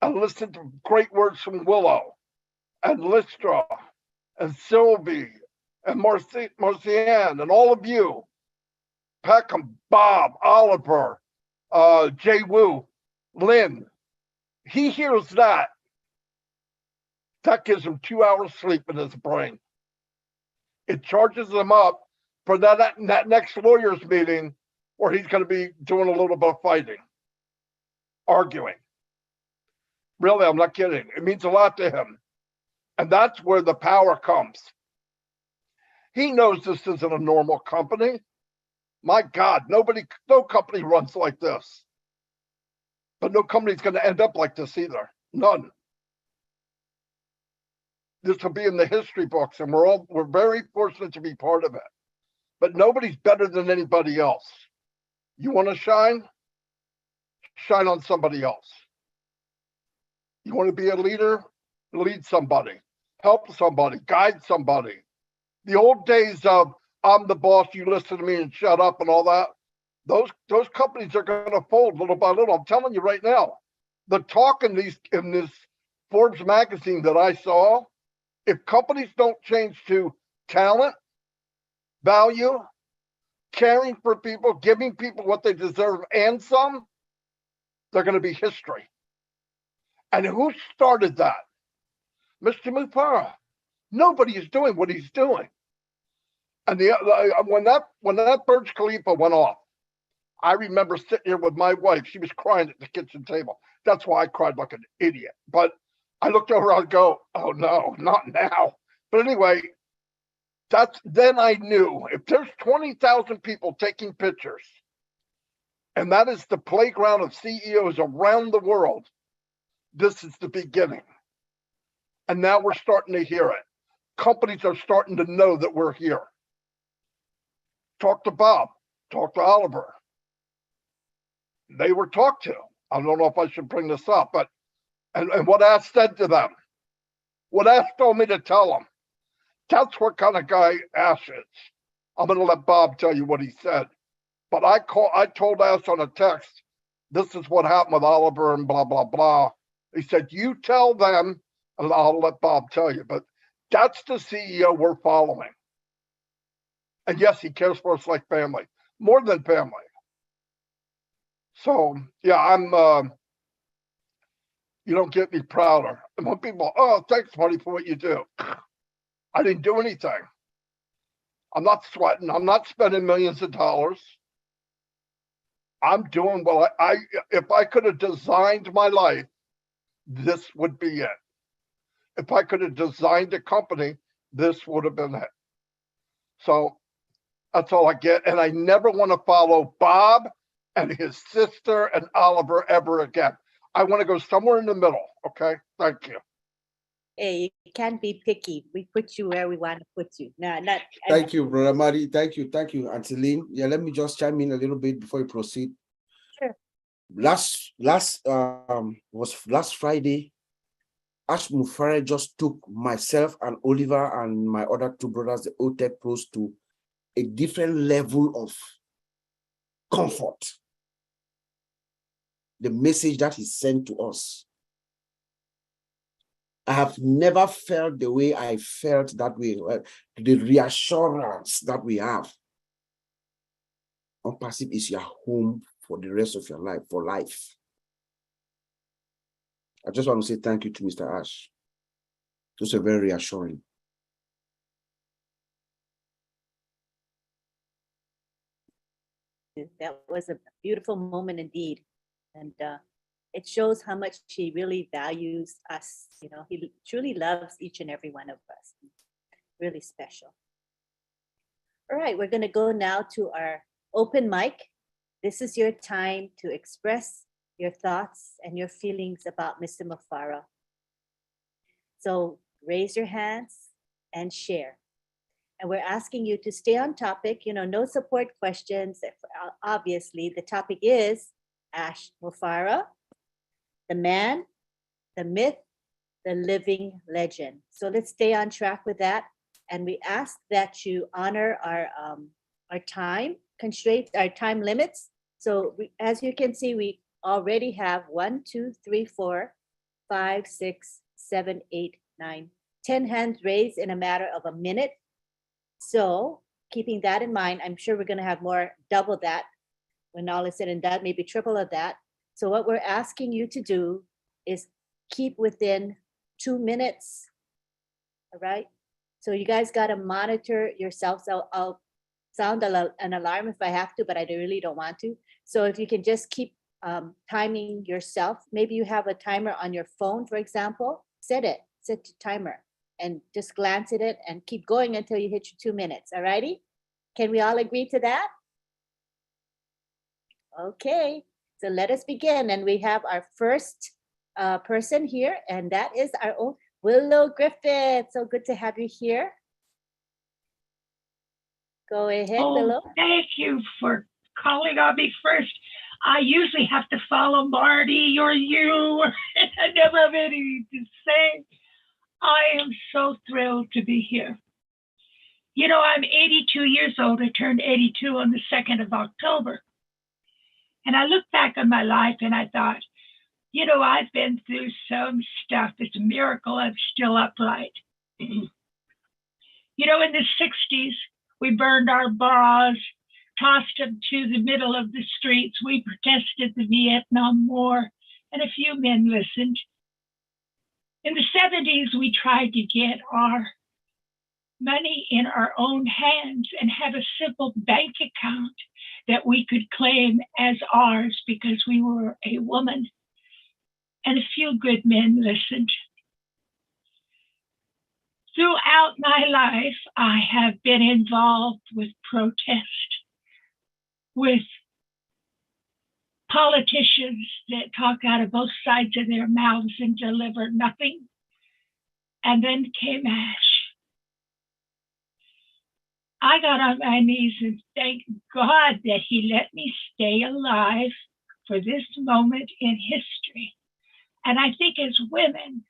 S5: and listen to great words from Willow and Lystra and Sylvie and Marcianne and all of you, Peckham, Bob, Oliver, Jay Wu, Lynn, he hears that. That gives him 2 hours sleep in his brain. It charges him up for that next lawyer's meeting where he's going to be doing a little bit of fighting, arguing. Really, I'm not kidding. It means a lot to him. And that's where the power comes. He knows this isn't a normal company. My God, no company runs like this. But no company's going to end up like this either. None. This will be in the history books, and we're very fortunate to be part of it. But nobody's better than anybody else. You want to shine? Shine on somebody else. You want to be a leader? Lead somebody. Help somebody. Guide somebody. The old days of I'm the boss, you listen to me and shut up and all that, those companies are going to fold little by little. I'm telling you right now. The talk in this Forbes magazine that I saw, if companies don't change to talent, value, caring for people, giving people what they deserve and some, they're going to be history. And who started that? Mr. Mufareh. Nobody is doing what he's doing. And when that Burj Khalifa went off, I remember sitting here with my wife. She was crying at the kitchen table. That's why I cried like an idiot. But I looked over, I'd go, oh no, not now. But anyway, then I knew if there's 20,000 people taking pictures, and that is the playground of CEOs around the world, this is the beginning. And now we're starting to hear it. Companies are starting to know that we're here. Talk to Bob, talk to Oliver. They were talked to. I don't know if I should bring this up, but and what Ash said to them, what Ash told me to tell them, that's what kind of guy Ash is. I'm going to let Bob tell you what he said. But I told Ash on a text, this is what happened with Oliver and blah, blah, blah. He said, you tell them, and I'll let Bob tell you, but that's the CEO we're following. And yes, he cares for us like family, more than family. So, yeah, you don't get me prouder. And when people, oh, thanks, Marty, for what you do. I didn't do anything. I'm not sweating. I'm not spending millions of dollars. I'm doing well. If I could have designed my life, this would be it. If I could have designed a company, this would have been it. So that's all I get. And I never want to follow Bob and his sister and Oliver ever again. I want to go somewhere in the middle. Okay. Thank you.
S1: Hey, you can't be picky. We put you where we want to put you. No, not.
S4: Thank you, Brother Mari. Thank you, Auntie Lynn. Yeah, let me just chime in a little bit before you proceed.
S1: Sure.
S4: Last Friday, Ash Mufareh just took myself and Oliver and my other two brothers, the O-Tech Pros, to a different level of comfort. The message that he sent to us. I have never felt the way I felt that way, the reassurance that we have. Unpassive is your home for the rest of your life, for life. I just want to say thank you to Mr. Ash. Those are very reassuring.
S1: That was a beautiful moment indeed. And it shows how much he really values us. You know, he truly loves each and every one of us. Really special. All right, we're going to go now to our open mic. This is your time to express your thoughts and your feelings about Mr. Mufareh. So raise your hands and share. And we're asking you to stay on topic, you know, no support questions. Obviously, the topic is Ash Mufareh, the man, the myth, the living legend. So let's stay on track with that. And we ask that you honor our time constraints, our time limits. So as you can see, we already have 1, 2, 3, 4, 5, 6, 7, 8, 9, 10 hands raised in a matter of a minute. So keeping that in mind, I'm sure we're going to have more, double that when all is said and done, maybe triple of that. So what we're asking you to do is keep within 2 minutes. All right. So you guys got to monitor yourselves. I'll sound an alarm if I have to, but I really don't want to. So if you can just keep timing yourself, maybe you have a timer on your phone, for example, set the timer and just glance at it and keep going until you hit your 2 minutes. All righty. Can we all agree to that? Okay, so let us begin. And we have our first person here, and that is our own Willow Griffith. So good to have you here. Go ahead, Willow.
S6: Thank you for calling on me first. I usually have to follow Marty or you, and I never have anything to say. I am so thrilled to be here. You know, I'm 82 years old. I turned 82 on the 2nd of October. And I look back on my life and I thought, you know, I've been through some stuff. It's a miracle I'm still upright. You know, in the 60s, we burned our bras, tossed them to the middle of the streets. We protested the Vietnam War, and a few men listened. In the 70s, we tried to get our money in our own hands and have a simple bank account that we could claim as ours because we were a woman. And a few good men listened. Throughout my life, I have been involved with protest, with politicians that talk out of both sides of their mouths and deliver nothing. And then came Ash. I got on my knees and thank God that he let me stay alive for this moment in history. And I think as women,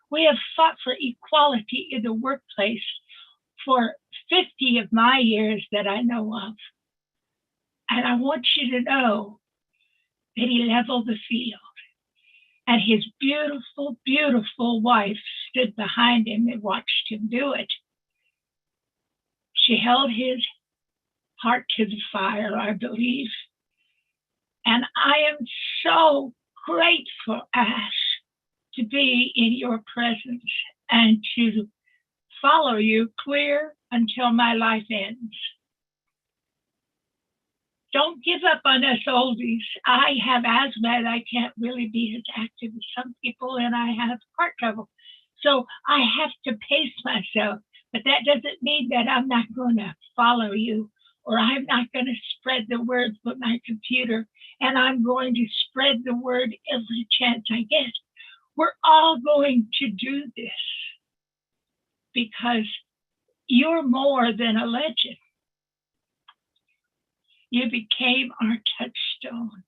S6: we have fought for equality in the workplace for 50 of my years that I know of. And I want you to know that he leveled the field. And his beautiful, beautiful wife stood behind him and watched him do it. She held his heart to the fire, I believe. And I am so grateful, Ash, to be in your presence and to follow you clear until my life ends. don't give up on us oldies. I have asthma and I can't really be as active as some people, and I have heart trouble. So I have to pace myself, but that doesn't mean that I'm not going to follow you, or I'm not going to spread the word with my computer, and I'm going to spread the word every chance I get. We're all going to do this because you're more than a legend. You became our touchstone.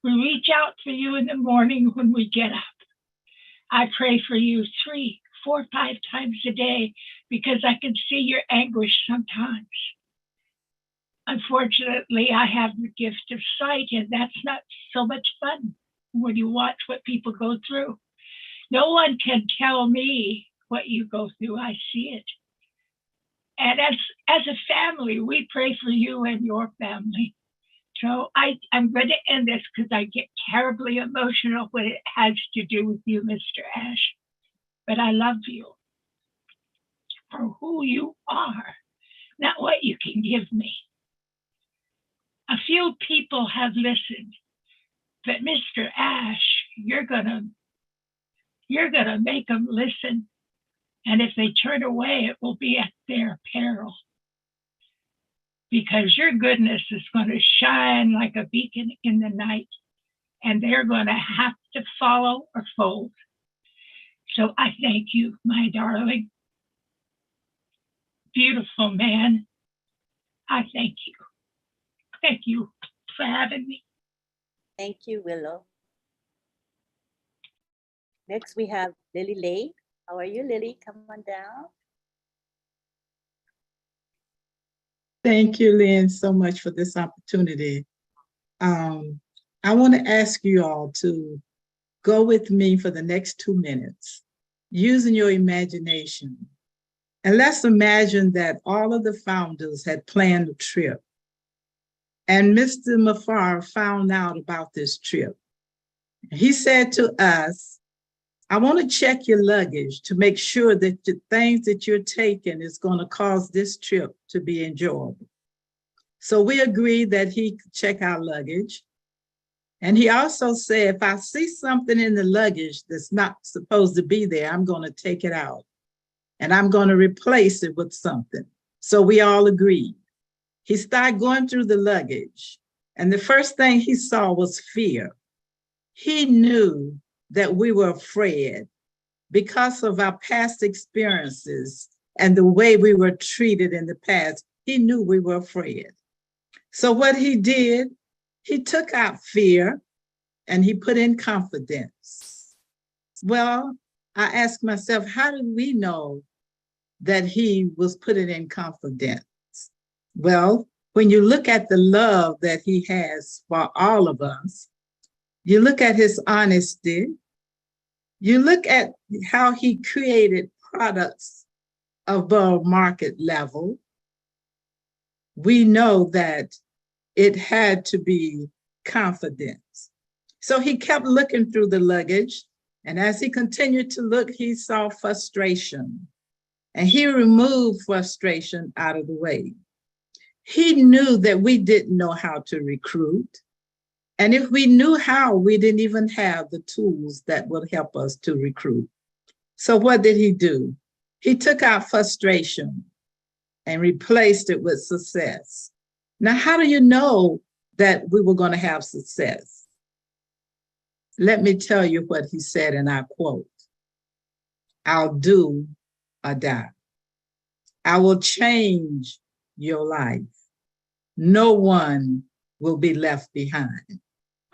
S6: We reach out for you in the morning when we get up. I pray for you 3, 4, 5 times a day because I can see your anguish sometimes. Unfortunately, I have the gift of sight, and that's not so much fun when you watch what people go through. No one can tell me what you go through. I see it. And as a family, we pray for you and your family. So I'm going to end this because I get terribly emotional when it has to do with you, Mr. Ash. But I love you for who you are, not what you can give me. A few people have listened, but Mr. Ash, you're gonna make them listen. And if they turn away, it will be at their peril. Because your goodness is going to shine like a beacon in the night, and they're going to have to follow or fold. So I thank you, my darling, beautiful man. I thank you. Thank you for having me.
S1: Thank you, Willow. Next, we have Lily Lane. How are you, Lily? Come on down.
S7: Thank you, Lynn, so much for this opportunity. I want to ask you all to go with me for the next 2 minutes, using your imagination. And let's imagine that all of the founders had planned a trip. And Mr. Mufareh found out about this trip. He said to us, I want to check your luggage to make sure that the things that you're taking is going to cause this trip to be enjoyable. So we agreed that he could check our luggage. And he also said, if I see something in the luggage that's not supposed to be there, I'm going to take it out and I'm going to replace it with something. So we all agreed. He started going through the luggage, and the first thing he saw was fear. He knew that we were afraid because of our past experiences and the way we were treated in the past. He knew we were afraid. So what he did, he took out fear and he put in confidence. Well, I asked myself, how do we know that he was putting in confidence? Well, when you look at the love that he has for all of us, you look at his honesty, you look at how he created products above market level, we know that it had to be confidence. So he kept looking through the luggage, and as he continued to look, he saw frustration, and he removed frustration out of the way. He knew that we didn't know how to recruit. And if we knew how, we didn't even have the tools that would help us to recruit. So what did he do? He took out frustration and replaced it with success. Now, how do you know that we were going to have success? Let me tell you what he said, and I quote, I'll do or die. I will change your life. No one will be left behind,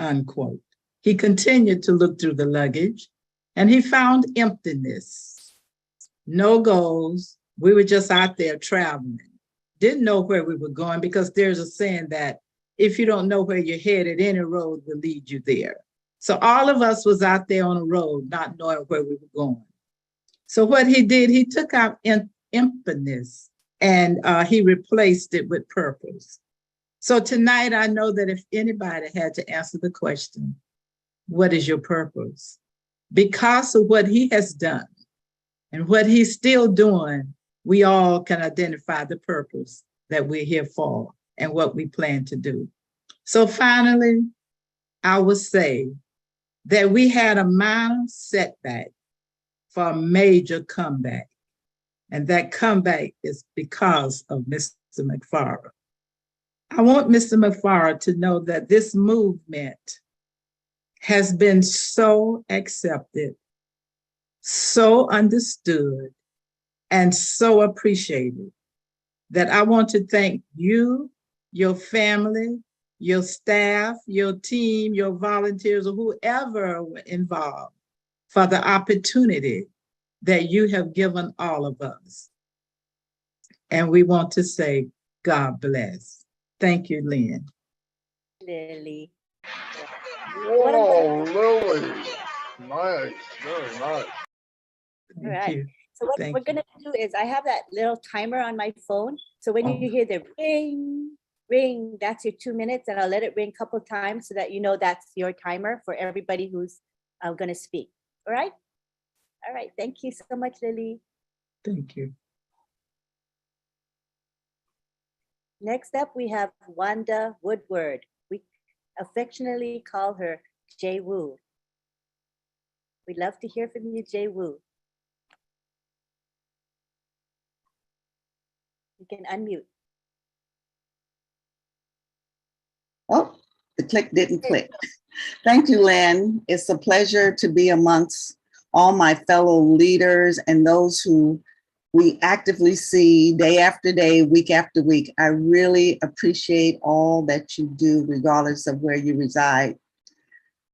S7: unquote. He continued to look through the luggage and he found emptiness, no goals. We were just out there traveling. Didn't know where we were going because there's a saying that if you don't know where you're headed, any road will lead you there. So all of us was out there on a road, not knowing where we were going. So what he did, he took out emptiness and he replaced it with purpose. So tonight, I know that if anybody had to answer the question, what is your purpose? Because of what he has done and what he's still doing, we all can identify the purpose. that we're here for and what we plan to do. So finally, I would say that we had a minor setback for a major comeback. And that comeback is because of Mr. Mufareh. I want Mr. Mufareh to know that this movement has been so accepted, so understood, and so appreciated that I want to thank you, your family, your staff, your team, your volunteers, or whoever were involved for the opportunity that you have given all of us. And we want to say, God bless. Thank you, Lynn.
S1: Lily.
S5: Whoa, Lily. Nice, very nice.
S7: Thank
S1: right.
S7: you.
S1: So what
S7: Thank
S1: we're gonna do is I have that little timer on my phone. So when you hear the ring, ring, that's your 2 minutes, and I'll let it ring a couple times so that you know that's your timer for everybody who's gonna speak. All right? All right. Thank you so much, Lily.
S7: Thank you.
S1: Next up, we have Wanda Woodward. We affectionately call her Jay Woo. We'd love to hear from you, Jay Woo. You can unmute.
S8: Oh, the click didn't click. Thank you, Lynn. It's a pleasure to be amongst all my fellow leaders and those who we actively see day after day, week after week. I really appreciate all that you do, regardless of where you reside.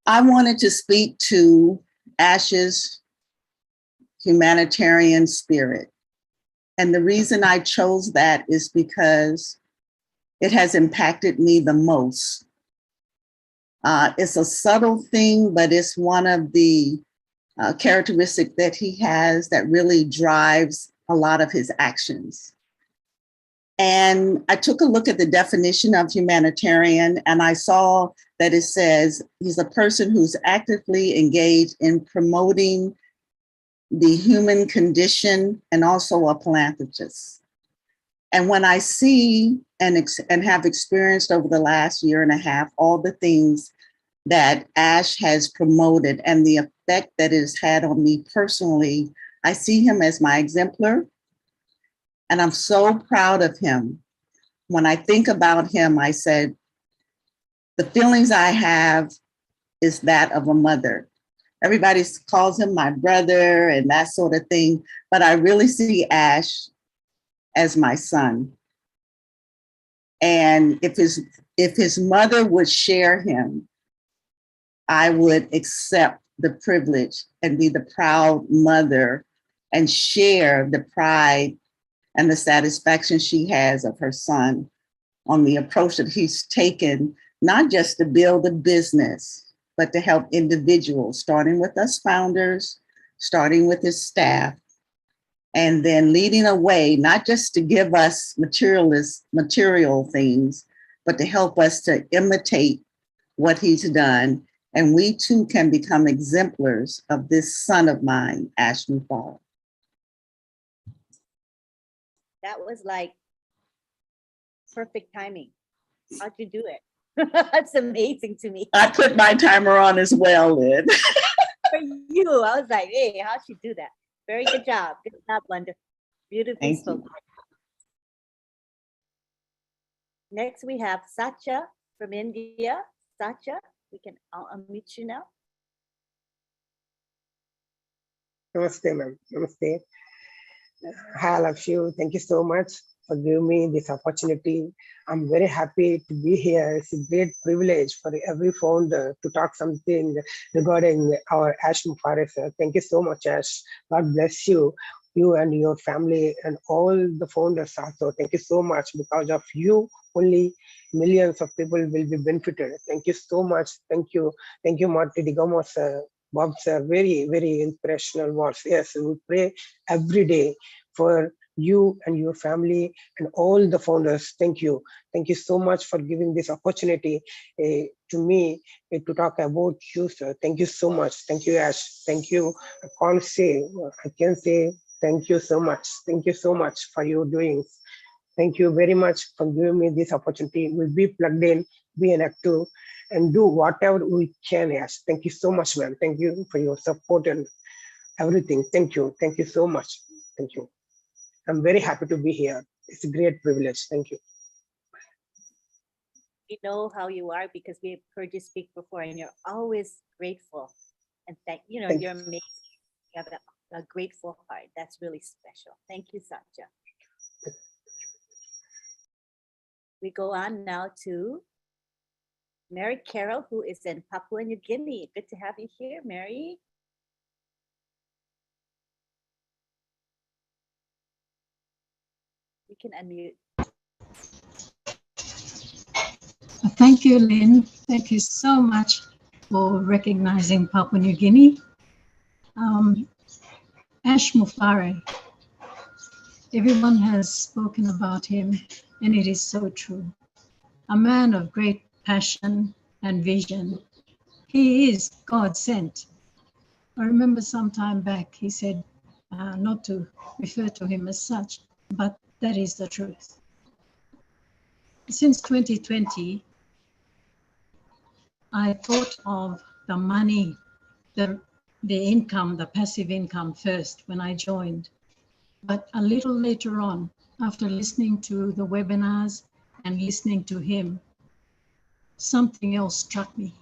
S8: I wanted to speak to Ash's humanitarian spirit. And the reason I chose that is because it has impacted me the most. It's a subtle thing, but it's one of the characteristics that he has that really drives a lot of his actions. And I took a look at the definition of humanitarian, and I saw that it says he's a person who's actively engaged in promoting the human condition and also a philanthropist. And when I see and have experienced over the last year and a half, all the things that Ash has promoted and the effect that it has had on me personally, I see him as my exemplar. And I'm so proud of him. When I think about him, I said, the feelings I have is that of a mother. Everybody calls him my brother and that sort of thing, but I really see Ash as my son. And if his mother would share him, I would accept the privilege and be the proud mother and share the pride and the satisfaction she has of her son on the approach that he's taken, not just to build a business, but to help individuals, starting with us founders, starting with his staff, and then leading a way, not just to give us material things, but to help us to imitate what he's done. And we too can become exemplars of this son of mine, Ash Mufareh.
S1: That was like perfect timing. How'd you do it? That's amazing to me.
S8: I put my timer on as well, Lynn.
S1: For you, I was like, hey, how'd you do that? Very good job. Good job, Wanda. Beautifully
S8: Thank
S1: spoken.
S8: you.
S1: Next, we have Satya from India. Satya, I'll unmute you now.
S9: Namaste, ma'am. Namaste. Hi, all of you. Thank you so much for giving me this opportunity. I'm very happy to be here. It's a great privilege for every founder to talk something regarding our Ash Mufareh, sir. Thank you so much, Ash. God bless you, you and your family and all the founders also. Thank you so much. Because of you, only millions of people will be benefited. Thank you so much. Thank you. Thank you, Marty Digamo, sir. Bob, sir, very, very inspirational words. Yes, we pray every day for you and your family and all the founders. Thank you. Thank you so much for giving this opportunity to me to talk about you, sir. Thank you so much. Thank you, Ash. Thank you. I can say thank you so much. Thank you so much for your doings. Thank you very much for giving me this opportunity. We'll be plugged in, be an active, and do whatever we can. Yes. Thank you so much, ma'am. Thank you for your support and everything. Thank you. Thank you so much. Thank you. I'm very happy to be here. It's a great privilege. Thank you.
S1: We know how you are because we've heard you speak before, and you're always grateful. And
S9: Thank
S1: you're amazing. You have a grateful heart. That's really special. Thank you, Satya. We go on now to Mary Carroll, who is in Papua New Guinea. Good to have you here, Mary. You can unmute.
S10: Thank you, Lynn. Thank you so much for recognizing Papua New Guinea. Ash Mufareh, everyone has spoken about him, and it is so true. A man of great passion and vision. He is God sent. I remember some time back he said, not to refer to him as such, but that is the truth. Since 2020, I thought of the money, the income, the passive income first when I joined. But a little later on, after listening to the webinars and listening to him, something else struck me.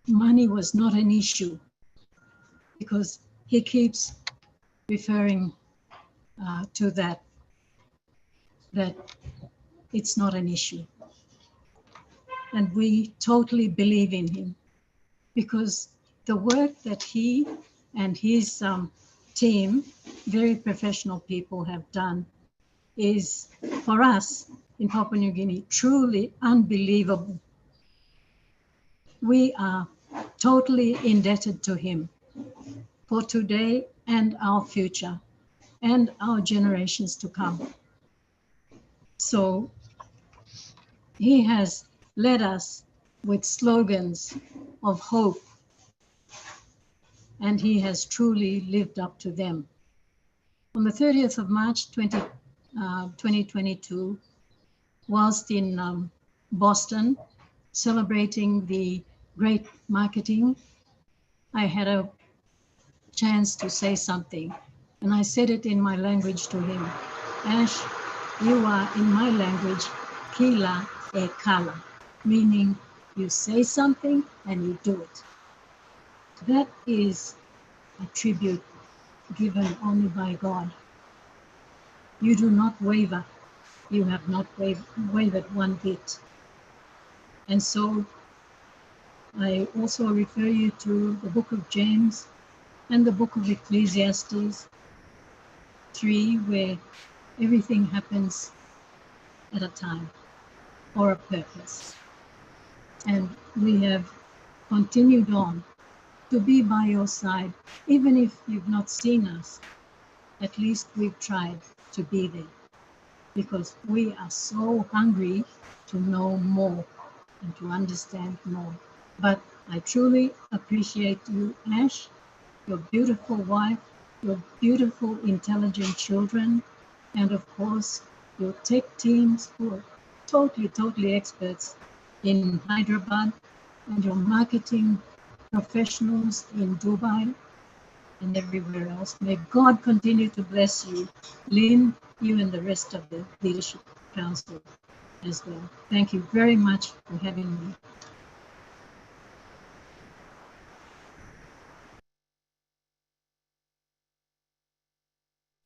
S10: Money was not an issue because he keeps referring to that it's not an issue. And we totally believe in him because the work that he and his team, very professional people, have done is, for us in Papua New Guinea, truly unbelievable. We are totally indebted to him for today and our future and our generations to come. So he has led us with slogans of hope, and he has truly lived up to them. On the 30th of March 2022, whilst in Boston, celebrating the great marketing, I had a chance to say something, and I said it in my language to him. Ash, you are in my language, Kila e Kala, meaning you say something and you do it. That is a tribute given only by God. You do not waver. You have not wavered one bit. And so I also refer you to the book of James and the book of Ecclesiastes 3, where everything happens at a time for a purpose. And we have continued on to be by your side. Even if you've not seen us, at least we've tried to be there because we are so hungry to know more and to understand more. But I truly appreciate you, Ash, your beautiful wife, your beautiful, intelligent children, and of course, your tech teams who are totally experts in Hyderabad, and your marketing professionals in Dubai and everywhere else. May God continue to bless you, Lynn, you and the rest of the Leadership Council as well. Thank you very much for having me.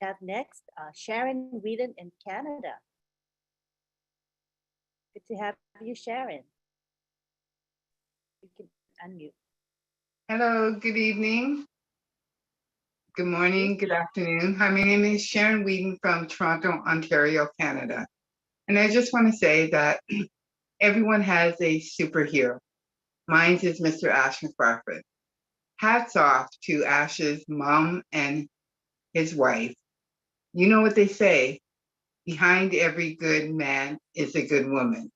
S1: We have next Sharon Whedon in Canada. Good to have you, Sharon. You can unmute.
S11: Hello, good evening. Good morning, good afternoon. Hi, my name is Sharon Whedon from Toronto, Ontario, Canada. And I just want to say that everyone has a superhero. Mine is Mr. Ash Mufareh. Hats off to Ash's mom and his wife. You know what they say, behind every good man is a good woman.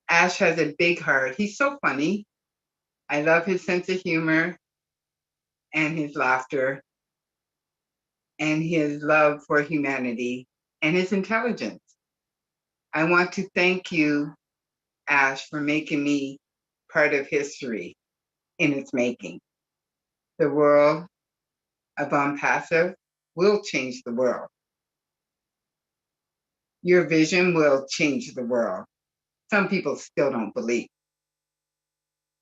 S11: Ash has a big heart. He's so funny. I love his sense of humor and his laughter. and his love for humanity and his intelligence. I want to thank you, Ash, for making me part of history in its making. The world of Passive will change the world. Your vision will change the world. Some people still don't believe.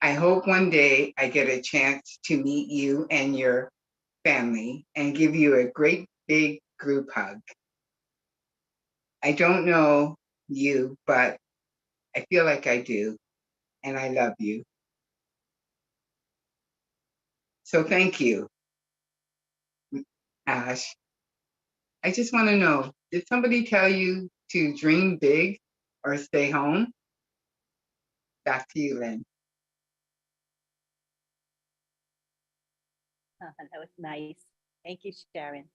S11: I hope one day I get a chance to meet you and your family and give you a great big group hug. I don't know you, but I feel like I do, and I love you. So thank you, Ash. I just want to know, did somebody tell you to dream big or stay home? Back to you, Lynn.
S1: That was nice. Thank you, Sharon.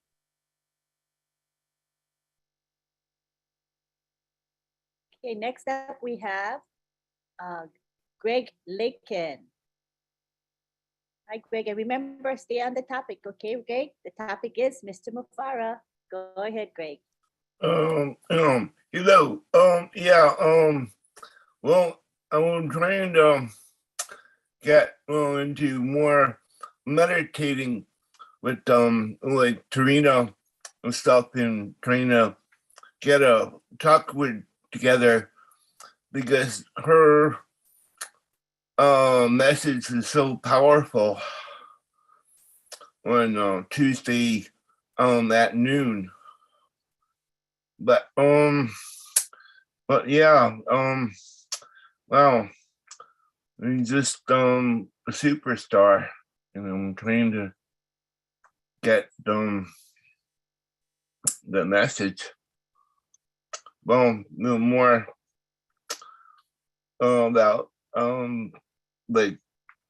S1: Okay, next up we have Greg Lakin. Hi, Greg, and remember, stay on the topic, okay, Greg? The topic is Mr. Mufareh. Go ahead, Greg.
S12: Hello. Well, I'm trying to get into more meditating with like Tarina and stuff, and trying to get a talk with together, because her message is so powerful on Tuesday at noon. But yeah, wow, he's just a superstar, and I'm trying to get the message. Well, no more about like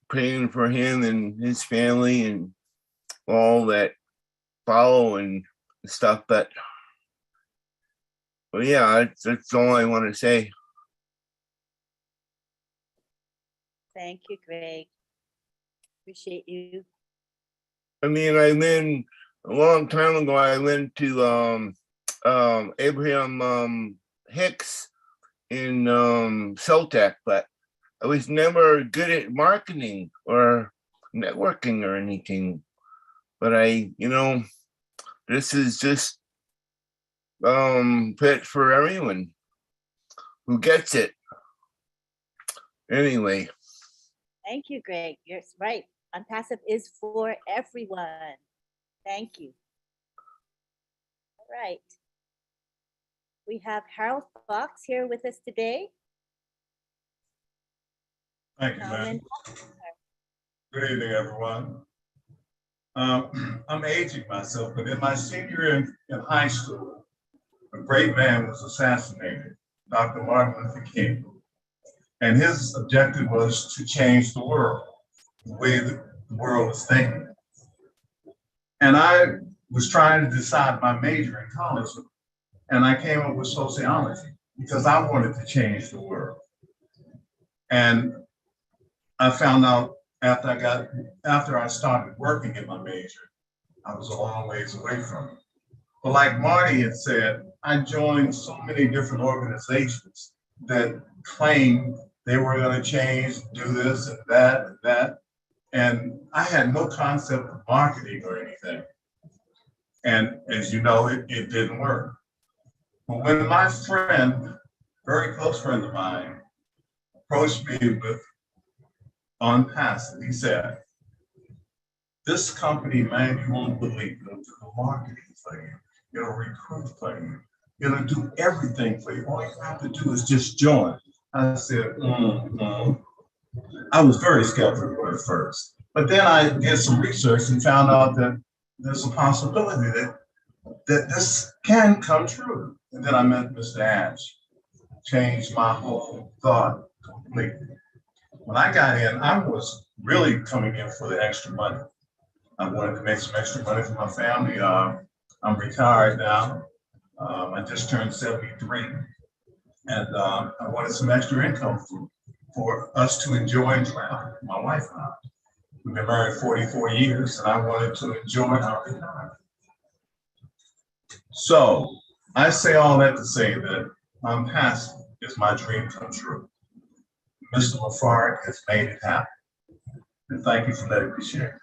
S12: praying for him and his family and all that follow and stuff, but yeah, that's all I want to say.
S1: Thank you, Greg. Appreciate you.
S12: I mean, I went a long time ago. I went to Abraham Hicks in Celtec, but I was never good at marketing or networking or anything. But this is just fit for everyone who gets it. Anyway.
S1: Thank you, Greg. You're right. Unpassive is for everyone. Thank you. All right. We have Harold Fox here with us today.
S13: Thank you, Lynn. Good evening, everyone. I'm aging myself, but in my senior year in high school, a great man was assassinated, Dr. Martin Luther King. And his objective was to change the world, the way the world was thinking. And I was trying to decide my major in college, and I came up with sociology because I wanted to change the world. And I found out after I started working in my major, I was a long ways away from it. But like Marty had said, I joined so many different organizations that claimed they were going to change, do this and that and that. And I had no concept of marketing or anything. And as you know, it didn't work. But when my friend, very close friend of mine, approached me with Unpassive, he said, this company, man, you won't believe, it'll do the marketing for you, it'll recruit for you, it'll do everything for you. All you have to do is just join. I said, I was very skeptical at first, but then I did some research and found out that there's a possibility that this can come true. And then I met Mr. Ash, changed my whole thought completely. When I got in, I was really coming in for the extra money. I wanted to make some extra money for my family. I'm retired now. I just turned 73. And I wanted some extra income for us to enjoy and travel, my wife and I. We've been married 44 years, and I wanted to enjoy our retirement. So I say all that to say that my past is my dream come true. Mr. Mufareh has made it happen. And thank you for letting me share.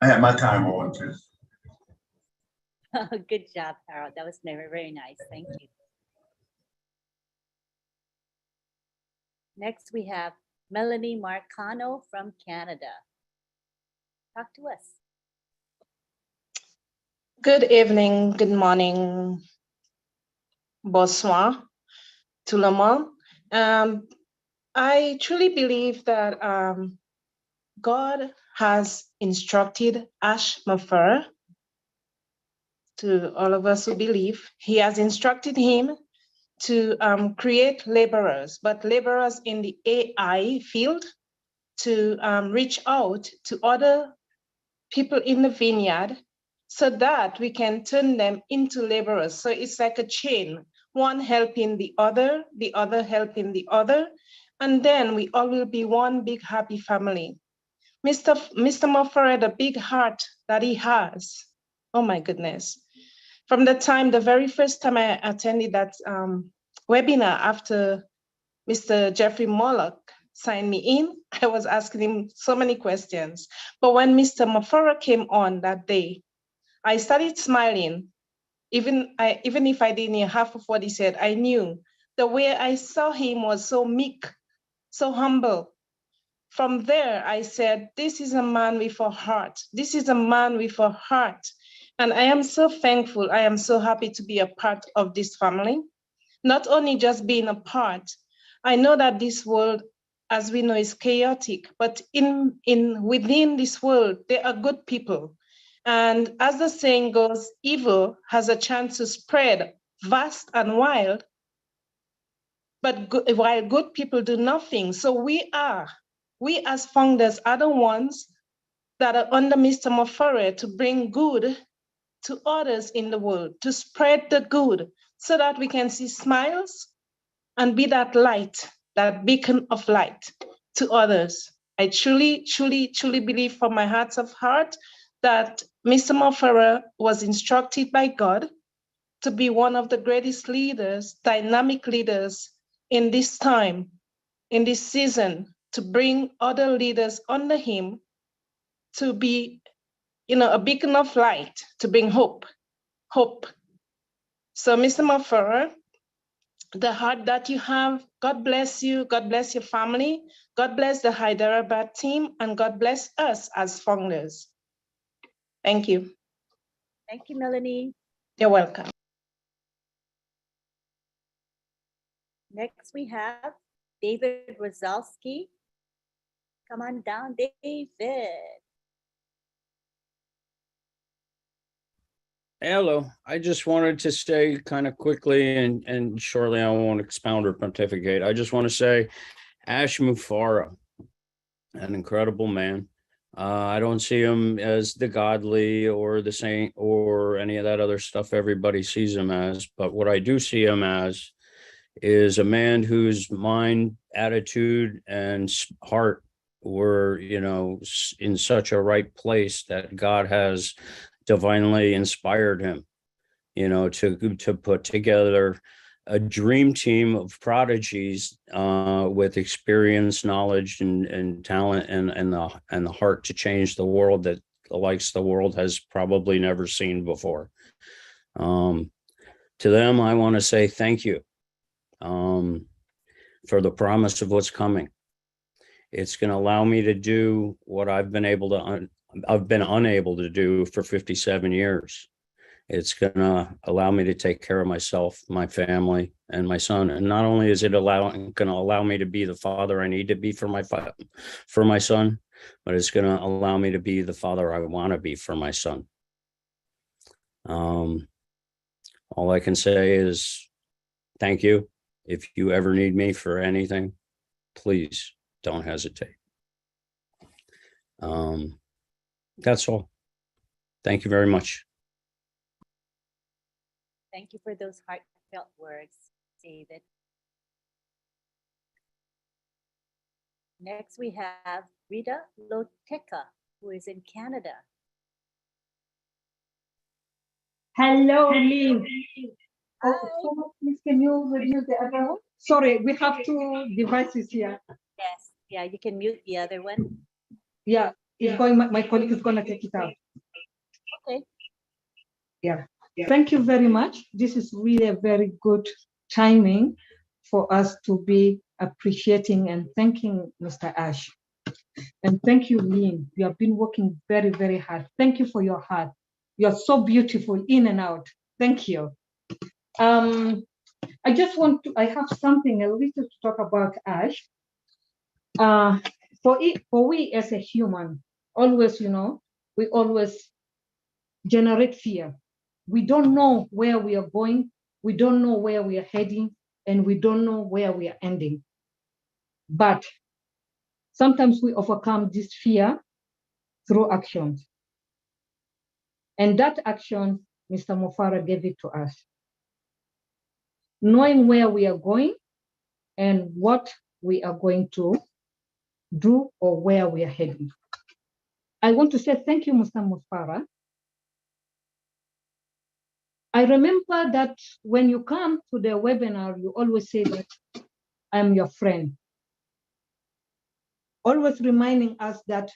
S13: I had my time on too.
S1: Good job, Harold. That was very, very nice. Thank you. Next, we have Melanie Marcano from Canada. Talk to us.
S14: Good evening, good morning, bonsoir, tout le monde. I truly believe that God has instructed Ash Mufareh, to all of us who believe, he has instructed him to create laborers, but laborers in the AI field, to reach out to other people in the vineyard so that we can turn them into laborers. So it's like a chain, one helping the other helping the other, and then we all will be one big happy family. Mr. Mufareh, the big heart that he has, oh my goodness. From the very first time I attended that webinar after Mr. Jeffrey Mollock signed me in, I was asking him so many questions. But when Mr. Mufareh came on that day, I started smiling. Even if I didn't hear half of what he said, I knew the way I saw him was so meek, so humble. From there, I said, this is a man with a heart. This is a man with a heart. And I am so thankful. I am so happy to be a part of this family. Not only just being a part, I know that this world, as we know, is chaotic, but within this world, there are good people. And as the saying goes, evil has a chance to spread vast and wild, but while good people do nothing. So we as founders are the ones that are under Mr. Mufareh to bring good to others in the world, to spread the good so that we can see smiles and be that light, that beacon of light to others. I truly, truly, truly believe from my heart of heart that Mr. Mufareh was instructed by God to be one of the greatest leaders, dynamic leaders in this time, in this season, to bring other leaders under him to be, a beacon of light, to bring hope. So Mr. Mufareh, the heart that you have, God bless you, God bless your family, God bless the Hyderabad team, and God bless us as founders. Thank you.
S1: Thank you, Melanie.
S14: You're welcome.
S1: Next, we have David Rosalski. Come on down, David.
S15: Hello. I just wanted to say kind of quickly and shortly, I won't expound or pontificate. I just want to say Ash Mufareh, an incredible man. I don't see him as the godly or the saint or any of that other stuff everybody sees him as. But what I do see him as is a man whose mind, attitude, and heart were, in such a right place that God has divinely inspired him, to put together a dream team of prodigies with experience, knowledge, and talent, and the heart to change the world that the likes the world has probably never seen before. To them, I want to say thank you for the promise of what's coming. It's going to allow me to do what I've been unable to do for 57 years. It's going to allow me to take care of myself, my family, and my son. And not only is it going to allow me to be the father I need to be for my son, but it's going to allow me to be the father I want to be for my son. All I can say is thank you. If you ever need me for anything, please don't hesitate. That's all. Thank you very much.
S1: Thank you for those heartfelt words, David. Next, we have Rita Loteca, who is in Canada.
S16: Hello, Lynn. Oh, please, can you reduce the other one? Sorry, we have two devices here.
S1: Yes. Yeah, you can mute the other one.
S16: Yeah, it's going. My colleague is going to take it out.
S1: Okay.
S16: Yeah. Thank you very much. This is really a very good timing for us to be appreciating and thanking Mr. Ash. And thank you, Lynn. You have been working very, very hard. Thank you for your heart. You're so beautiful in and out. Thank you. I just want to, I have something a little to talk about Ash. For we as a human, always, we always generate fear. We don't know where we are going. We don't know where we are heading, and we don't know where we are ending. But sometimes we overcome this fear through actions. And that action, Mr. Mufareh gave it to us. Knowing where we are going and what we are going to do or where we are heading. I want to say thank you, Mr. Mufareh. I remember that when you come to the webinar, you always say that I'm your friend. Always reminding us that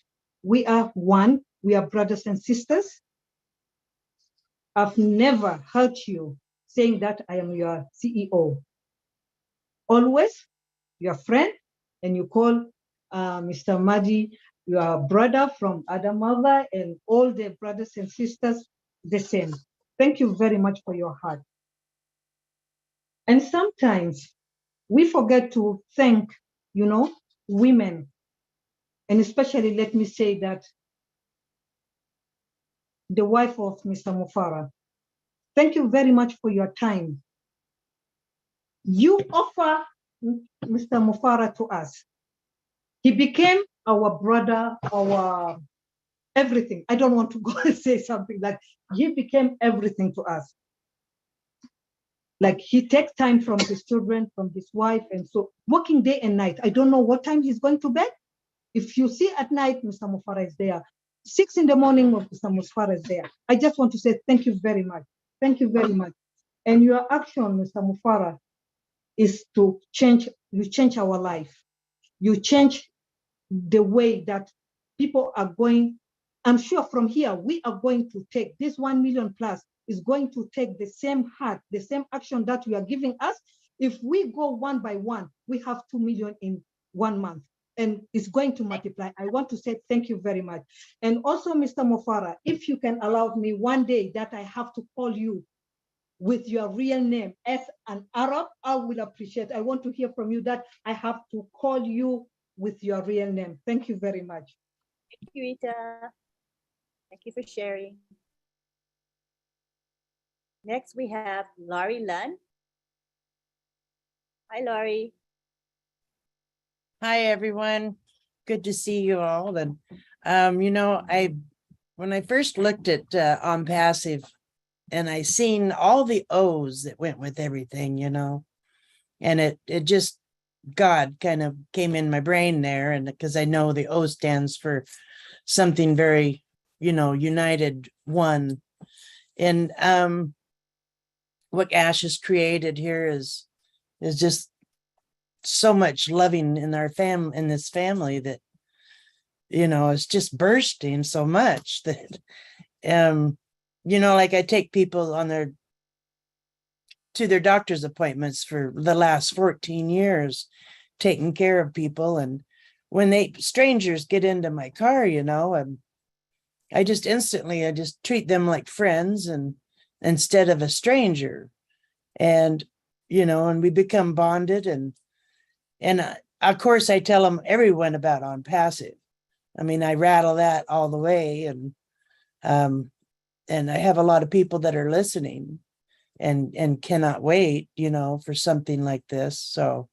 S16: we are one, we are brothers and sisters. I've never heard you saying that I am your CEO. Always your friend, and you call Mr. Madi your brother from Adamava, and all the brothers and sisters the same. Thank you very much for your heart. And sometimes we forget to thank, women. And especially, let me say that the wife of Mr. Mufareh. Thank you very much for your time. You offer Mr. Mufareh to us. He became our brother, our everything. I don't want to go and say something like he became everything to us. Like he takes time from his children, from his wife, and so working day and night. I don't know what time he's going to bed. If you see at night, Mr. Mufareh is there. 6 in the morning, Mr. Mufareh is there. I just want to say thank you very much. Thank you very much. And your action, Mr. Mufareh, is to change, you change our life. You change the way that people are going. I'm sure from here, we are going to take this 1 million plus is going to take the same heart, the same action that you are giving us. If we go one by one, we have 2 million in 1 month, and it's going to multiply. I want to say thank you very much. And also, Mr. Mufareh, if you can allow me one day that I have to call you with your real name as an Arab, I will appreciate. I want to hear from you that I have to call you with your real name. Thank you very much.
S1: Thank you, Rita. Thank you for sharing. Next, we have Laurie Lunn. Hi, Laurie.
S17: Hi, everyone. Good to see you all. And, when I first looked at On Passive, and I seen all the O's that went with everything, and it just, God kind of came in my brain there. And because I know the O stands for something very, united, one. And what Ash has created here is just so much loving in our family, in this family, that, it's just bursting so much that, like I take people to their doctor's appointments for the last 14 years, taking care of people. And when strangers get into my car, I just treat them like friends and instead of a stranger. And, and we become bonded. And of course I tell everyone about On Passive. I mean, I rattle that all the way. And I have a lot of people that are listening and cannot wait, for something like this. So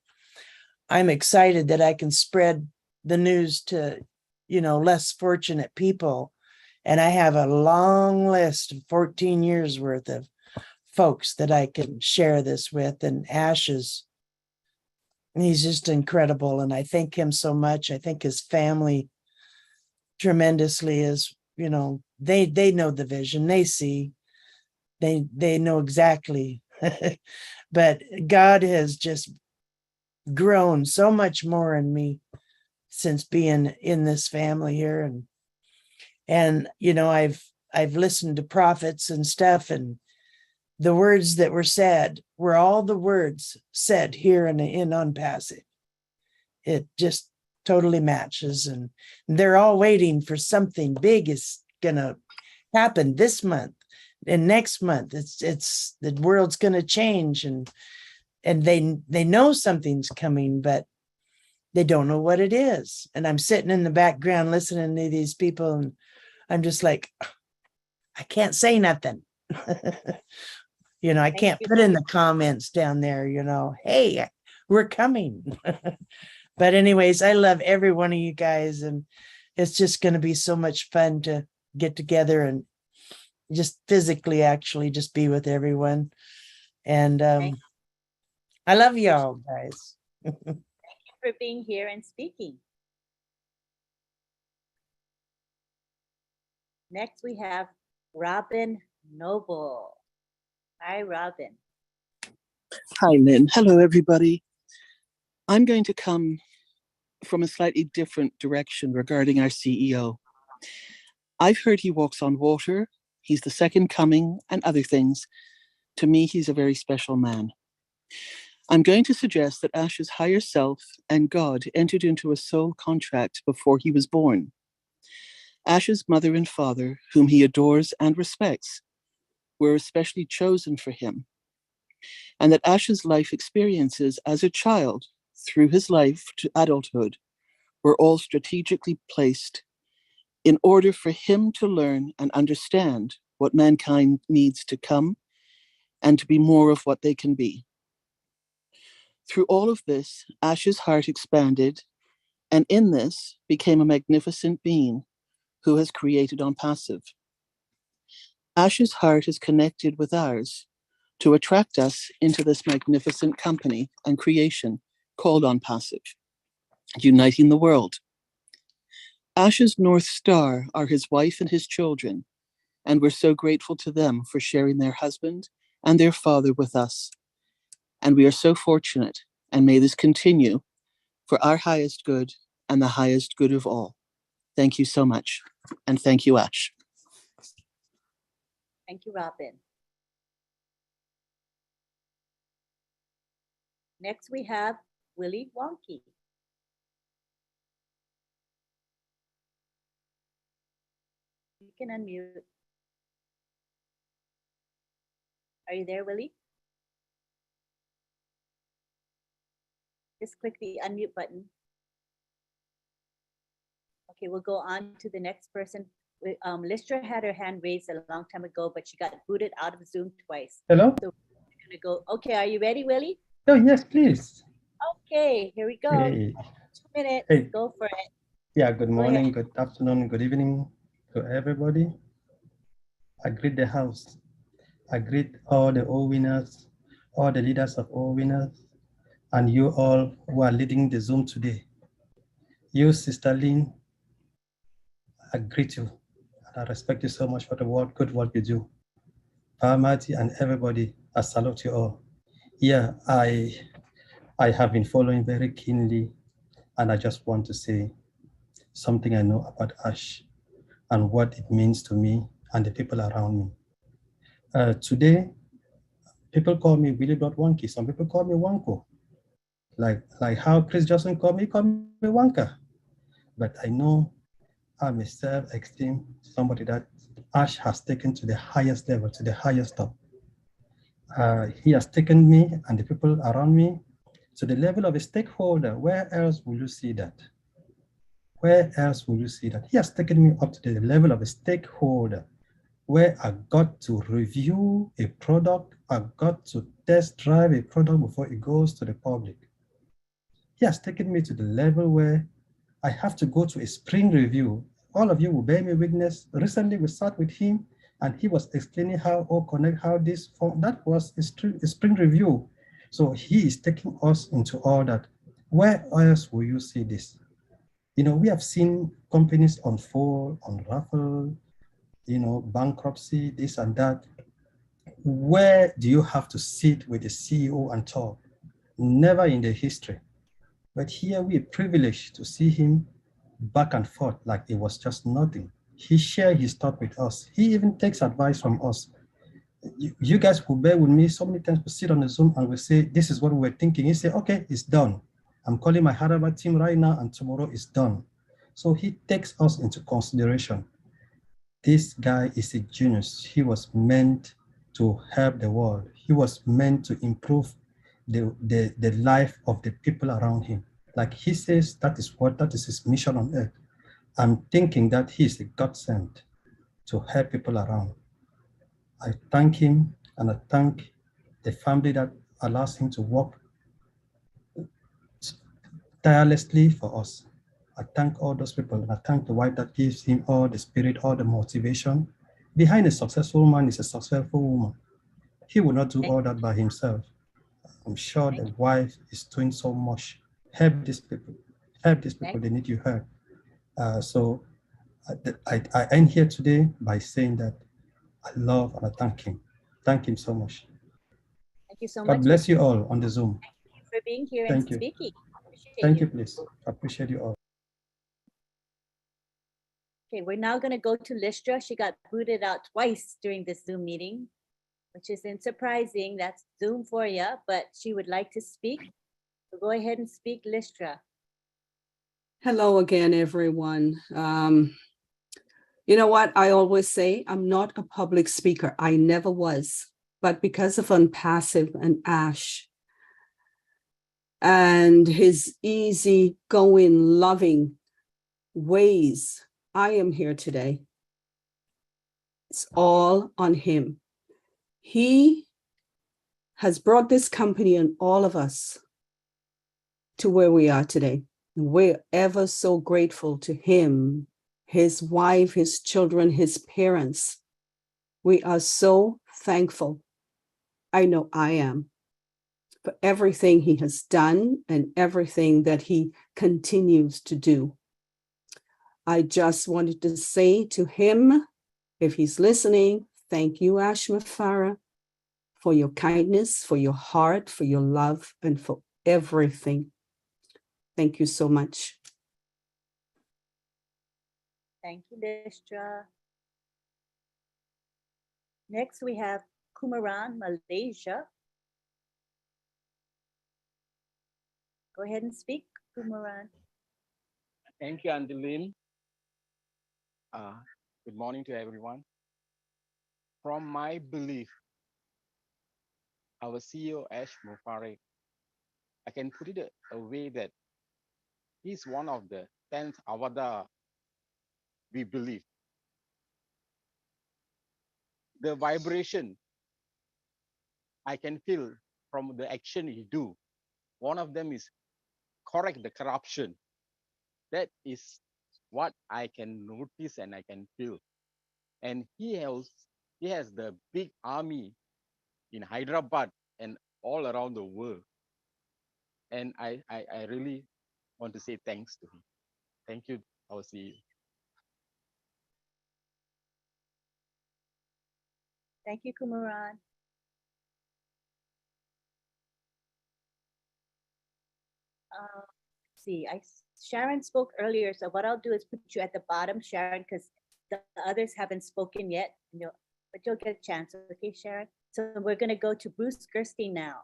S17: I'm excited that I can spread the news to, less fortunate people. And I have a long list of 14 years worth of folks that I can share this with. And Ash he's just incredible. And I thank him so much. I thank his family tremendously, as, they know the vision, they see. they know exactly. But God has just grown so much more in me since being in this family here. And you know, I've listened to prophets and stuff, and the words that were said were all the words said here in On Passage. It just totally matches, and they're all waiting for something big is gonna happen this month and next month. It's the world's gonna change, and they know something's coming, but they don't know what it is. And I'm sitting in the background listening to these people, and I'm just like, I can't say nothing. You know, I can't put in the comments down there, you know, hey, we're coming. But anyways, I love every one of you guys, and it's just going to be so much fun to get together and just physically actually just be with everyone. And I love y'all guys.
S1: Thank you for being here and speaking. Next, we have Robin Noble. Hi, Robin.
S18: Hi, Lynn. Hello, everybody. I'm going to come from a slightly different direction regarding our CEO. I've heard he walks on water, he's the second coming, and other things. To me, he's a very special man. I'm going to suggest that Ash's higher self and God entered into a soul contract before he was born. Ash's mother and father, whom he adores and respects, were especially chosen for him, and that Ash's life experiences as a child through his life to adulthood were all strategically placed in order for him to learn and understand what mankind needs to come and to be more of what they can be. Through all of this, Ash's heart expanded, and in this became a magnificent being who has created On Passive. Ash's heart is connected with ours to attract us into this magnificent company and creation called On Passive, uniting the world. Ash's North Star are his wife and his children, and we're so grateful to them for sharing their husband and their father with us. And we are so fortunate, and may this continue for our highest good and the highest good of all. Thank you so much. And thank you, Ash.
S1: Thank you, Robin. Next, we have Willie Wonky. You can unmute. Are you there, Willie? Just click the unmute button. Okay, we'll go on to the next person. Listra had her hand raised a long time ago, but she got booted out of Zoom twice.
S19: Hello?
S1: So we're gonna go. Okay, are you ready, Willie?
S19: Oh, yes, please.
S1: Okay, here we go.
S19: Hey.
S1: 2 minutes,
S19: Hey.
S1: go for it.
S19: Yeah, good
S1: Go
S19: morning,
S1: ahead.
S19: good afternoon, good evening to everybody. I greet the house. I greet all the O-winners, all the leaders of O-winners, and you all who are leading the Zoom today. You, Sister Lynn, I greet you. And I respect you so much for the good work you do. Paramati and everybody, I salute you all. Yeah, I have been following very keenly, and I just want to say something I know about Ash and what it means to me and the people around me. Today, people call me Willie Wonky. Some people call me Wonko. Like how Chris Johnson call me Wonka. But I know I'm a self-esteem, somebody that Ash has taken to the highest level, to the highest top. He has taken me and the people around me to the level of a stakeholder. Where else will you see that? Where else will you see that? He has taken me up to the level of a stakeholder, where I got to review a product, I got to test drive a product before it goes to the public. He has taken me to the level where I have to go to a spring review. All of you will bear me witness. Recently, we sat with him and he was explaining how O-Connect, how this form, that was a spring review. So he is taking us into all that. Where else will you see this? You know, we have seen companies unfold, unravel, you know, bankruptcy, this and that. Where do you have to sit with the CEO and talk? Never in the history. But here we're privileged to see him back and forth like it was just nothing. He shared his thought with us. He even takes advice from us. You guys will bear with me so many times. We sit on the Zoom and we say, this is what we were thinking. He say, okay, it's done. I'm calling my Harvard team right now and tomorrow it's done. So he takes us into consideration. This guy is a genius. He was meant to help the world. He was meant to improve the life of the people around him. Like he says, that is his mission on earth. I'm thinking that he is a God sent to help people around. I thank him and I thank the family that allows him to work tirelessly for us. I thank all those people and I thank the wife that gives him all the spirit, all the motivation. Behind a successful man is a successful woman. He will not do all that by himself. I'm sure the wife is doing so much. Help these people. Help these people. They need your help. So I end here today by saying that I love and I thank him. Thank him so much.
S1: Thank you so much.
S19: God bless you all on the Zoom.
S1: Thank you for being here
S19: Thank
S1: and
S19: you.
S1: speaking. Appreciate
S19: Thank you, please. I appreciate you all.
S1: Okay, we're now going to go to Listra. She got booted out twice during this Zoom meeting, which isn't surprising. That's Zoom for you, but she would like to speak. So go ahead and speak, Listra.
S20: Hello again, everyone. You know what? I always say I'm not a public speaker. I never was. But because of Unpassive and Ash and his easy-going, loving ways, I am here today. It's all on him. He has brought this company and all of us to where we are today. We're ever so grateful to him, his wife, his children, his parents. We are so thankful. I know I am, for everything he has done and everything that he continues to do. I just wanted to say to him, if he's listening, thank you, Ash Mufareh, for your kindness, for your heart, for your love, and for everything. Thank you so much.
S1: Thank you, Listra. Next, we have Kumaran, Malaysia. Go ahead and speak, Kumaran.
S21: Thank you, Angeline. Good morning to everyone. From my belief, our CEO, Ash Mufareh, I can put it a way that he's one of the 10th avatar we believe. The vibration I can feel from the action he do. One of them is correct the corruption. That is what I can notice and I can feel. And he has the big army in Hyderabad and all around the world. And I really want to say thanks to him. Thank you, our CEO.
S1: Thank you, Kumaran. See, Sharon spoke earlier, so what I'll do is put you at the bottom, Sharon, because the others haven't spoken yet, but you'll get a chance, okay, Sharon? So we're going to go to Bruce Gerstein now.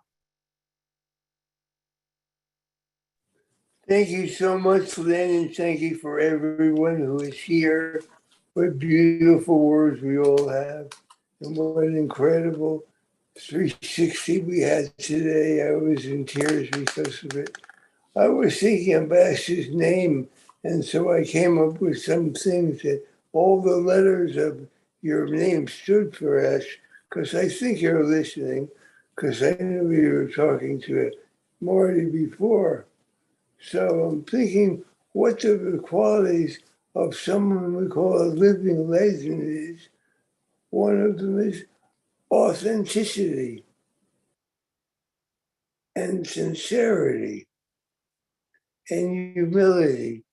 S22: Thank you so much, Lynn, and thank you for everyone who is here. What beautiful words we all have, and what an incredible 360 we had today. I was in tears because of it. I was thinking of Ash's name, and so I came up with some things that all the letters of your name stood for, Ash, because I think you're listening, because I knew you were talking to Marty before. So I'm thinking, what are the qualities of someone we call a living legend is? One of them is authenticity and sincerity and humility.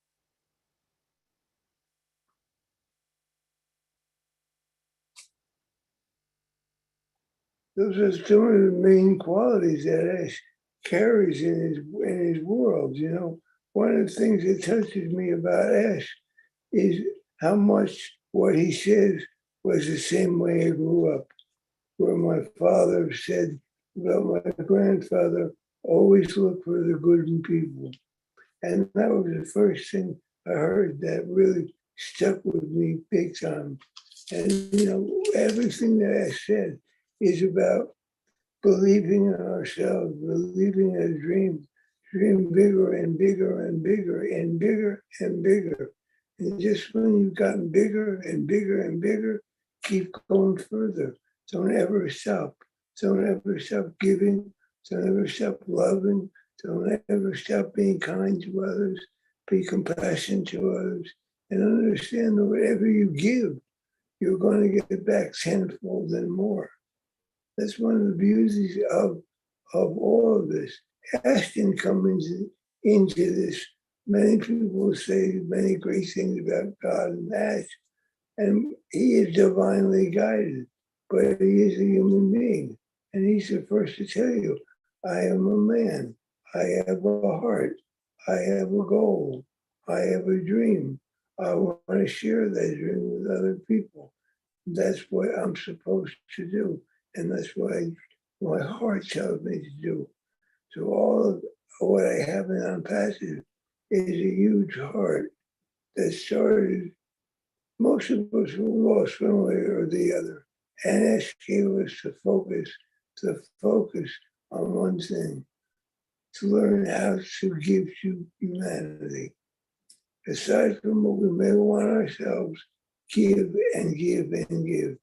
S22: those are some of the main qualities that Ash carries in his world. You know, one of the things that touches me about Ash is how much what he says was the same way I grew up, where my father said about my grandfather, always look for the good in people. And that was the first thing I heard that really stuck with me big time. And, you know, everything that I said is about believing in ourselves, believing in a dream bigger and bigger and bigger and bigger and bigger. And just when you've gotten bigger and bigger and bigger, keep going further. Don't ever stop. Don't ever stop giving. Don't ever stop loving. Don't ever stop being kind to others. Be compassionate to others. And understand that whatever you give, you're going to get it back tenfold and more. That's one of the beauties of all of this. Ash didn't come into this. Many people say many great things about God and Ash, and he is divinely guided, but he is a human being. And he's the first to tell you, I am a man. I have a heart. I have a goal. I have a dream. I want to share that dream with other people. That's what I'm supposed to do. And that's what my heart tells me to do. So all of what I have in Unpassive is a huge heart that started, most of us were lost one way or the other. And Ash gave us to focus on one thing, to learn how to give to humanity. Aside from what we may want ourselves, give and give and give.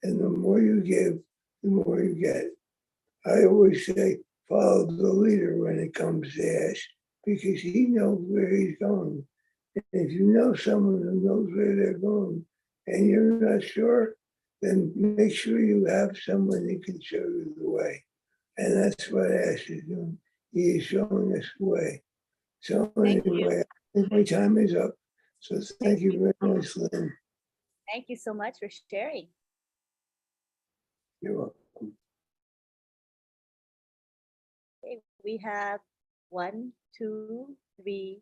S22: And the more you give, the more you get. I always say, follow the leader when it comes to Ash, because he knows where he's going. And if you know someone who knows where they're going and you're not sure, then make sure you have someone who can show you the way. And that's what Ash is doing. He is showing us the way. So anyway, I think my time is up. So thank you very much, Lynn.
S1: Thank you so much for sharing.
S22: You're welcome.
S1: Okay, we have 1, 2, 3,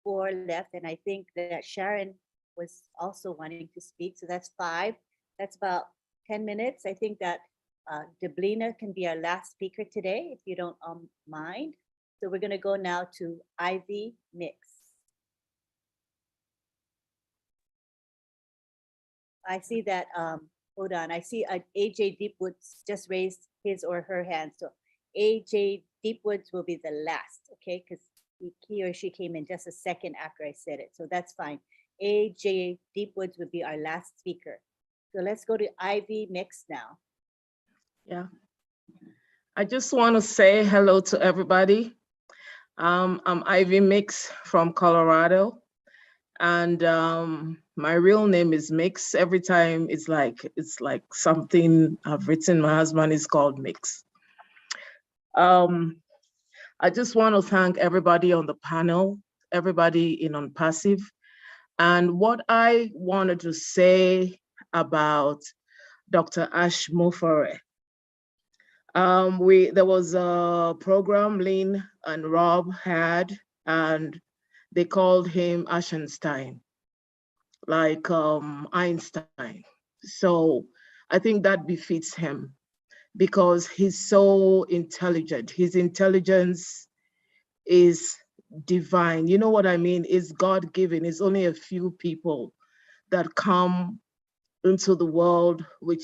S1: 4 left, and I think that Sharon was also wanting to speak. So that's 5. That's about 10 minutes. I think that Deblina can be our last speaker today, if you don't mind. So we're going to go now to Ivy Mix. I see that, hold on, I see AJ Deepwoods just raised his or her hand. So AJ Deepwoods will be the last, okay? Because he or she came in just a second after I said it. So that's fine. AJ Deepwoods would be our last speaker. So let's go to Ivy Mix now.
S14: Yeah. I just want to say hello to everybody. I'm Ivy Mix from Colorado. And my real name is Mix. Every time it's like something I've written. My husband is called Mix. I just want to thank everybody on the panel, everybody in Unpassive. And what I wanted to say about Dr. Ash Mufareh. There was a program Lynn and Rob had, and they called him Ashenstein, like Einstein. So I think that befits him because he's so intelligent. His intelligence is divine. You know what I mean? It's God-given. It's only a few people that come into the world with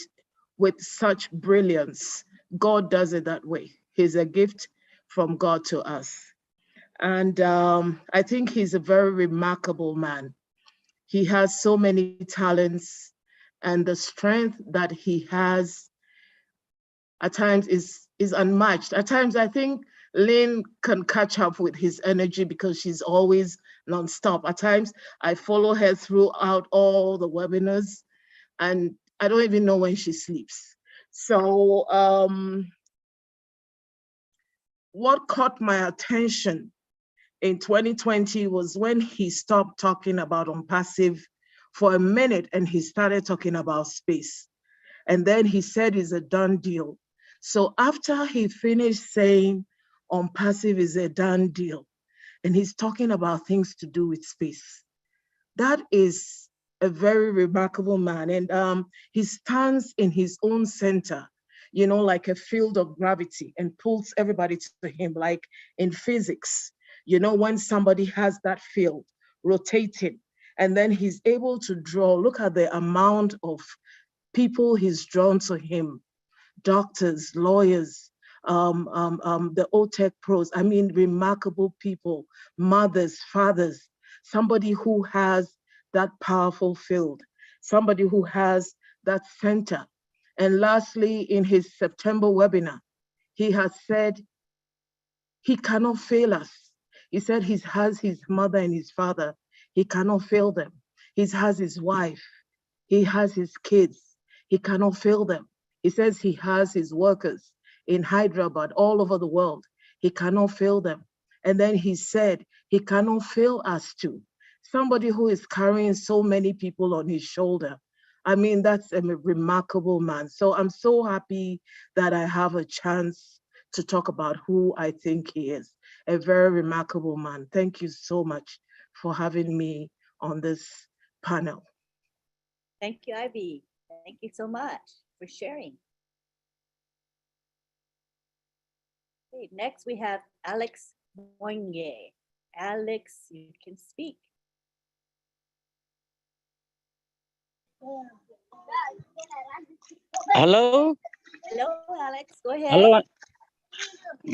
S14: such brilliance. God does it that way. He's a gift from God to us. And I think he's a very remarkable man. He has so many talents, and the strength that he has at times is unmatched. At times, I think Lynn can catch up with his energy because she's always nonstop. At times, I follow her throughout all the webinars, and I don't even know when she sleeps. So what caught my attention in 2020 was when he stopped talking about Unpassive for a minute and he started talking about space. And then he said it's a done deal.
S7: So after he finished saying unpassive is a done deal, and he's talking about things to do with space, that is a very remarkable man. And he stands in his own center, you know, like a field of gravity, and pulls everybody to him, like in physics, you know, when somebody has that field rotating, and then he's able to draw. Look at the amount of people he's drawn to him: doctors, lawyers, the OTech pros. I mean, remarkable people, mothers, fathers, somebody who has that powerful field, somebody who has that center. And lastly, in his September webinar, he has said he cannot fail us. He said he has his mother and his father. He cannot fail them. He has his wife. He has his kids. He cannot fail them. He says he has his workers in Hyderabad, all over the world. He cannot fail them. And then he said he cannot fail us too. Somebody who is carrying so many people on his shoulder. I mean, that's a remarkable man. So I'm so happy that I have a chance to talk about who I think he is. A very remarkable man. Thank you so much for having me on this panel.
S1: Thank you, Ivy. Thank you so much for sharing. Okay, next we have Alex Moinge. Alex, you can speak.
S2: Hello.
S1: Hello, Alex. Go ahead.
S2: Hello.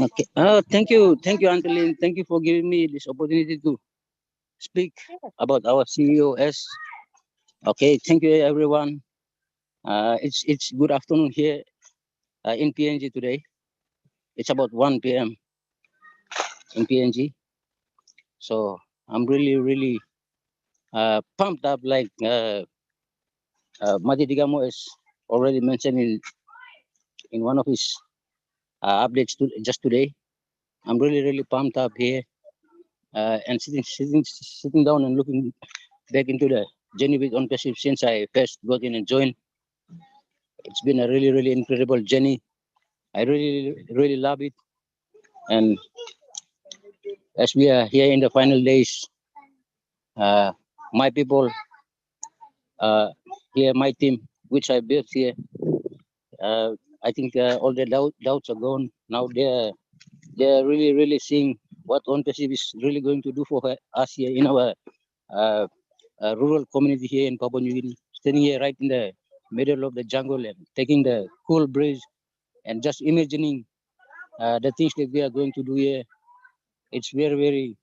S2: Okay. Thank you, Angeline. Thank you for giving me this opportunity to speak about our CEOs. Okay. Thank you, everyone. It's good afternoon here in PNG today. It's about 1 p.m. in PNG. So I'm really pumped up, like Mati Digamo is already mentioned in one of his updates just today. I'm really pumped up here and sitting down and looking back into the journey with OnPassive since I first got in and joined. It's been a really incredible journey. I really love it. And as we are here in the final days, my people here, my team, which I built here, I think all the doubts are gone. Now they're really seeing what OnPassive is really going to do for us here in our rural community here in Papua New Guinea. Standing here right in the middle of the jungle and taking the cool breeze and just imagining the things that we are going to do here. It's very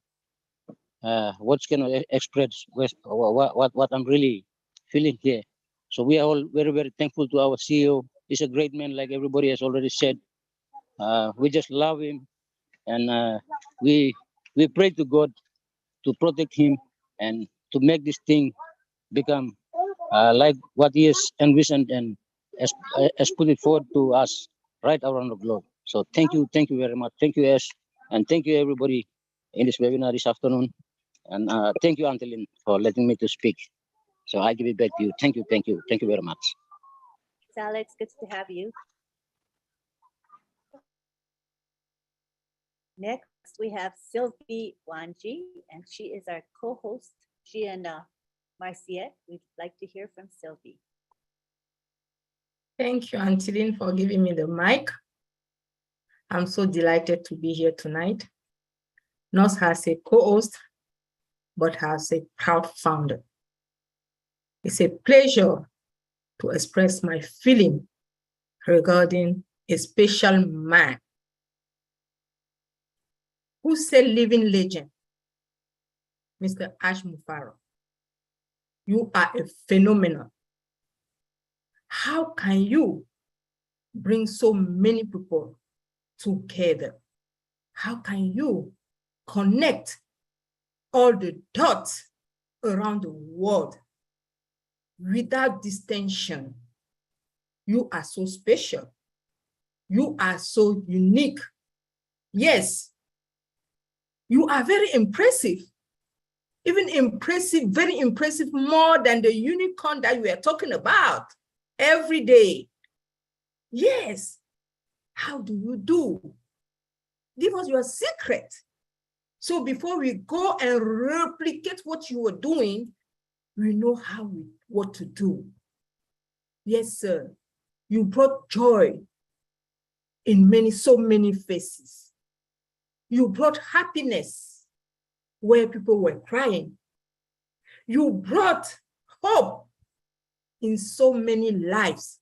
S2: what can I express what I'm really feeling here. So we are all very thankful to our CEO. He's a great man, like everybody has already said. We just love him, and we pray to God to protect him and to make this thing become like what he has envisioned and has put it forward to us right around the globe. So thank you very much. Thank you, Ash, and thank you everybody in this webinar this afternoon. And thank you, Antolin, for letting me to speak. So I give it back to you. Thank you very much.
S1: Thanks, Alex. Good to have you. Next, we have Sylvie Wanji, and she is our co-host. She and Marcia, we'd like to hear from Sylvie.
S3: Thank you, Antolin, for giving me the mic. I'm so delighted to be here tonight, not as a co-host, but as a proud founder. It's a pleasure to express my feeling regarding a special man who's a living legend, Mr. Ash Mufareh. You are a phenomenon. How can you bring so many people together? How can you connect all the dots around the world without distinction? You are so special. You are so unique. Yes, you are very impressive. Even impressive, very impressive, more than the unicorn that we are talking about every day. Yes. How do you do? Give us your secret. So before we go and replicate what you are doing, we know what to do. Yes, sir. You brought joy in so many faces. You brought happiness where people were crying. You brought hope in so many lives.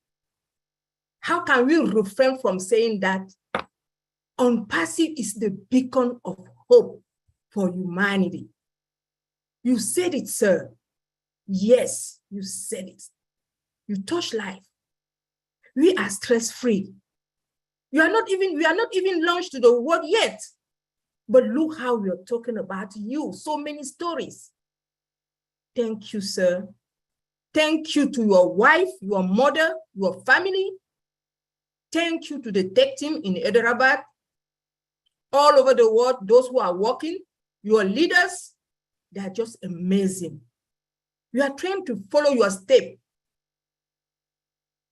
S3: How can we refrain from saying that Unpassive is the beacon of hope for humanity? You said it, sir. Yes, you said it. You touch life. We are stress-free. We are not even launched to the world yet. But look how we are talking about you. So many stories. Thank you, sir. Thank you to your wife, your mother, your family. Thank you to the tech team in Hyderabad, all over the world, those who are working, your leaders, they are just amazing. You are trained to follow your step.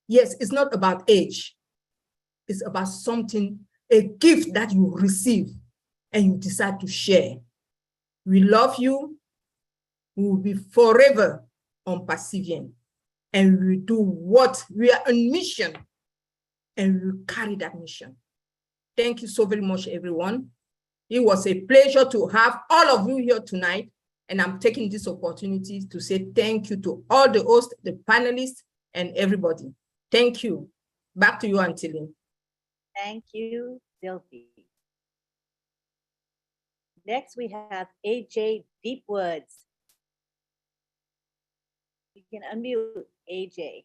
S3: Yes, it's not about age. It's about something, a gift that you receive and you decide to share. We love you. We will be forever unperseverant. And we do what we are on mission, and we carry that mission. Thank you so very much, everyone. It was a pleasure to have all of you here tonight. And I'm taking this opportunity to say thank you to all the hosts, the panelists, and everybody. Thank you. Back to you, Antili.
S1: Thank you, Sylvie. Next, we have AJ Deepwoods. You can unmute AJ.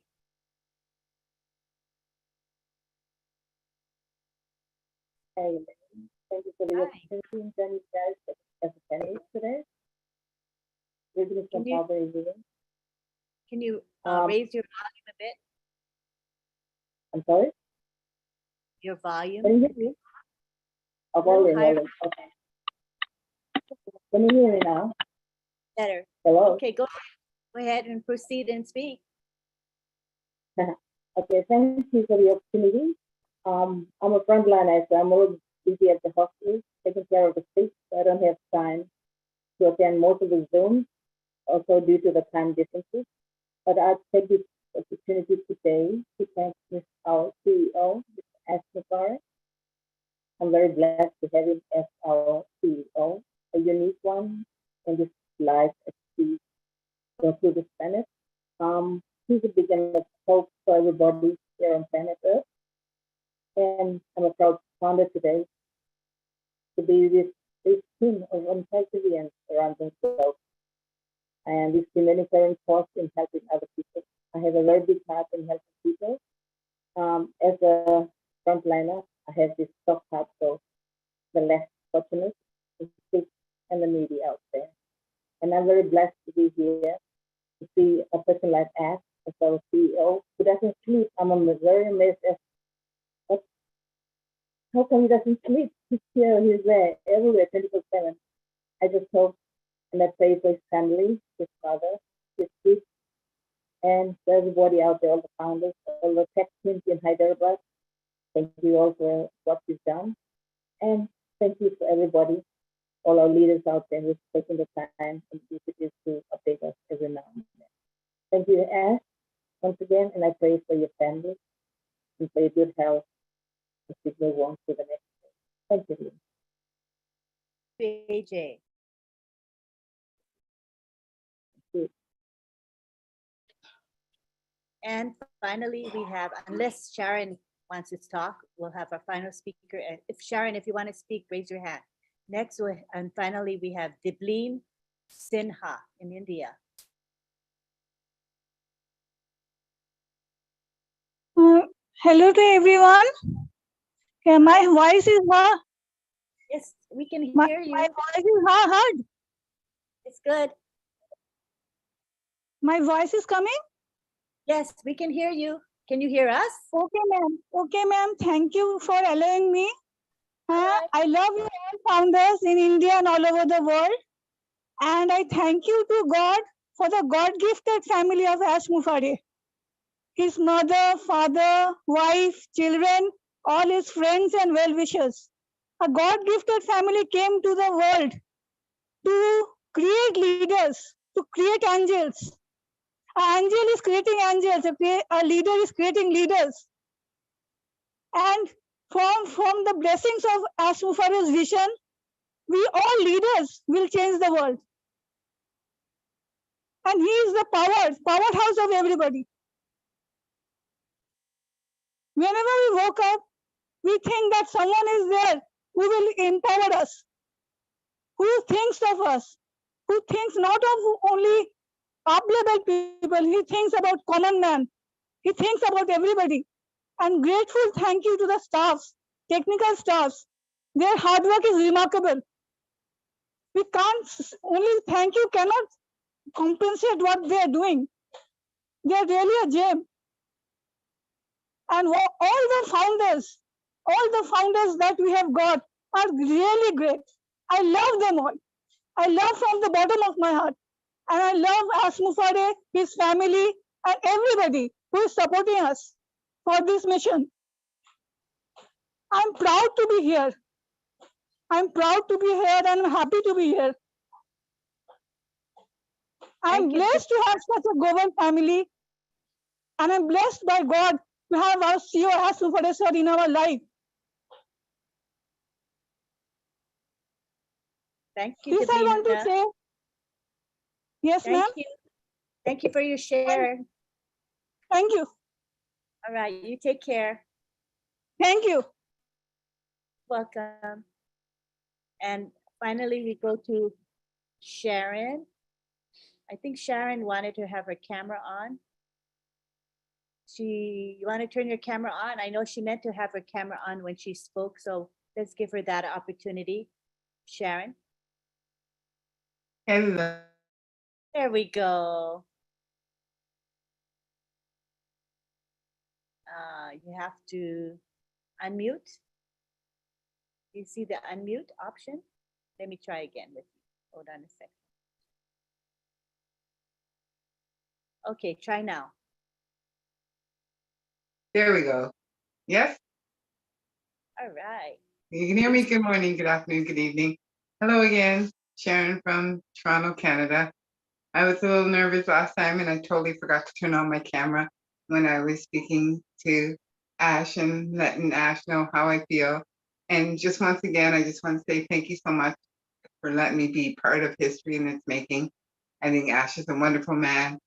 S4: Hey, thank you for the opportunity and joining you guys as a panelist today. Visiting from Calvary Living.
S1: Can you raise your volume a bit?
S4: I'm sorry?
S1: Your volume?
S4: Can you hear me? Oh, volume, okay. Can you hear me now?
S1: Better.
S4: Hello?
S1: Okay, go ahead and proceed and speak.
S4: Okay, thank you for the opportunity. I'm a frontline actor. I'm always busy at the hospital, taking care of the sick, so I don't have time to attend most of the Zooms, also due to the time differences. But I'll take this opportunity today to thank our CEO, Mr. Mufareh. I'm very blessed to have him as our CEO, a unique one in this life as we go through this planet. He's a beacon of hope for everybody here on planet Earth. And I'm a proud founder today to be this team of perseverance around themselves and this humanitarian force in helping other people. I have a very big heart in helping people. As a frontliner, I have this soft heart for the less fortunate, the sick, and the needy out there. And I'm very blessed to be here to see a person like Ash as our CEO who doesn't sleep. I'm very amazed at how come he doesn't sleep? He's here, he's there, everywhere, 24/7. I just hope and I pray for his family, his father, his kids, and for everybody out there, all the founders, all the tech teams in Hyderabad. Thank you all for what you've done. And thank you for everybody, all our leaders out there who's taking the time and initiative to update us every now and then. Thank you, Ash, once again, and I pray for your family and for your good health as we move on to the next day. Thank you.
S1: AJ. And finally, we have, unless Sharon wants to talk, we'll have our final speaker. And if Sharon, if you want to speak, raise your hand. Next, and finally, we have Dibleen Sinha in India.
S6: Hello to everyone. Yeah, my voice is heard.
S1: Yes, we can hear you.
S6: My voice is heard.
S1: It's good.
S6: My voice is coming?
S1: Yes, we can hear you. Can you hear us?
S6: Okay, ma'am. Okay, ma'am. Thank you for allowing me. I love you all founders in India and all over the world. And I thank you to God for the God-gifted family of Ash Mufareh. His mother, father, wife, children, all his friends and well-wishers. A God-gifted family came to the world to create leaders, to create angels. An angel is creating angels, a leader is creating leaders. And from the blessings of Ash Mufareh's vision, we all leaders will change the world. And he is the powerhouse of everybody. Whenever we woke up, we think that someone is there who will empower us, who thinks of us, who thinks not of only up-level people, he thinks about common man. He thinks about everybody. And grateful thank you to the staffs, technical staffs. Their hard work is remarkable. We can't, only thank you cannot compensate what they are doing. They are really a gem. And all the founders that we have got are really great. I love them all. I love from the bottom of my heart. And I love Ash Mufareh, his family, and everybody who is supporting us for this mission. I'm proud to be here. I'm proud to be here and I'm happy to be here. I'm blessed to have such a global family. And I'm blessed by God to have our CEO Ash Mufareh sir in our life.
S1: Thank you,
S6: This I want to
S1: Davina.
S6: say. Yes, ma'am.
S1: Thank you. Thank you for your share.
S6: Thank you.
S1: All right, you take care.
S6: Thank you.
S1: Welcome. And finally, we go to Sharon. I think Sharon wanted to have her camera on. You want to turn your camera on? I know she meant to have her camera on when she spoke, so let's give her that opportunity. Sharon.
S11: Hello.
S1: There we go. You have to unmute. You see the unmute option? Let me try again with you. Hold on a second. Okay, try now.
S11: There we go. Yes?
S1: All right.
S11: You can hear me. Good morning, good afternoon, good evening. Hello again, Sharon from Toronto, Canada. I was a little nervous last time and I totally forgot to turn on my camera when I was speaking to Ash and letting Ash know how I feel. And just once again, I just want to say thank you so much for letting me be part of history in its making. I think Ash is a wonderful man,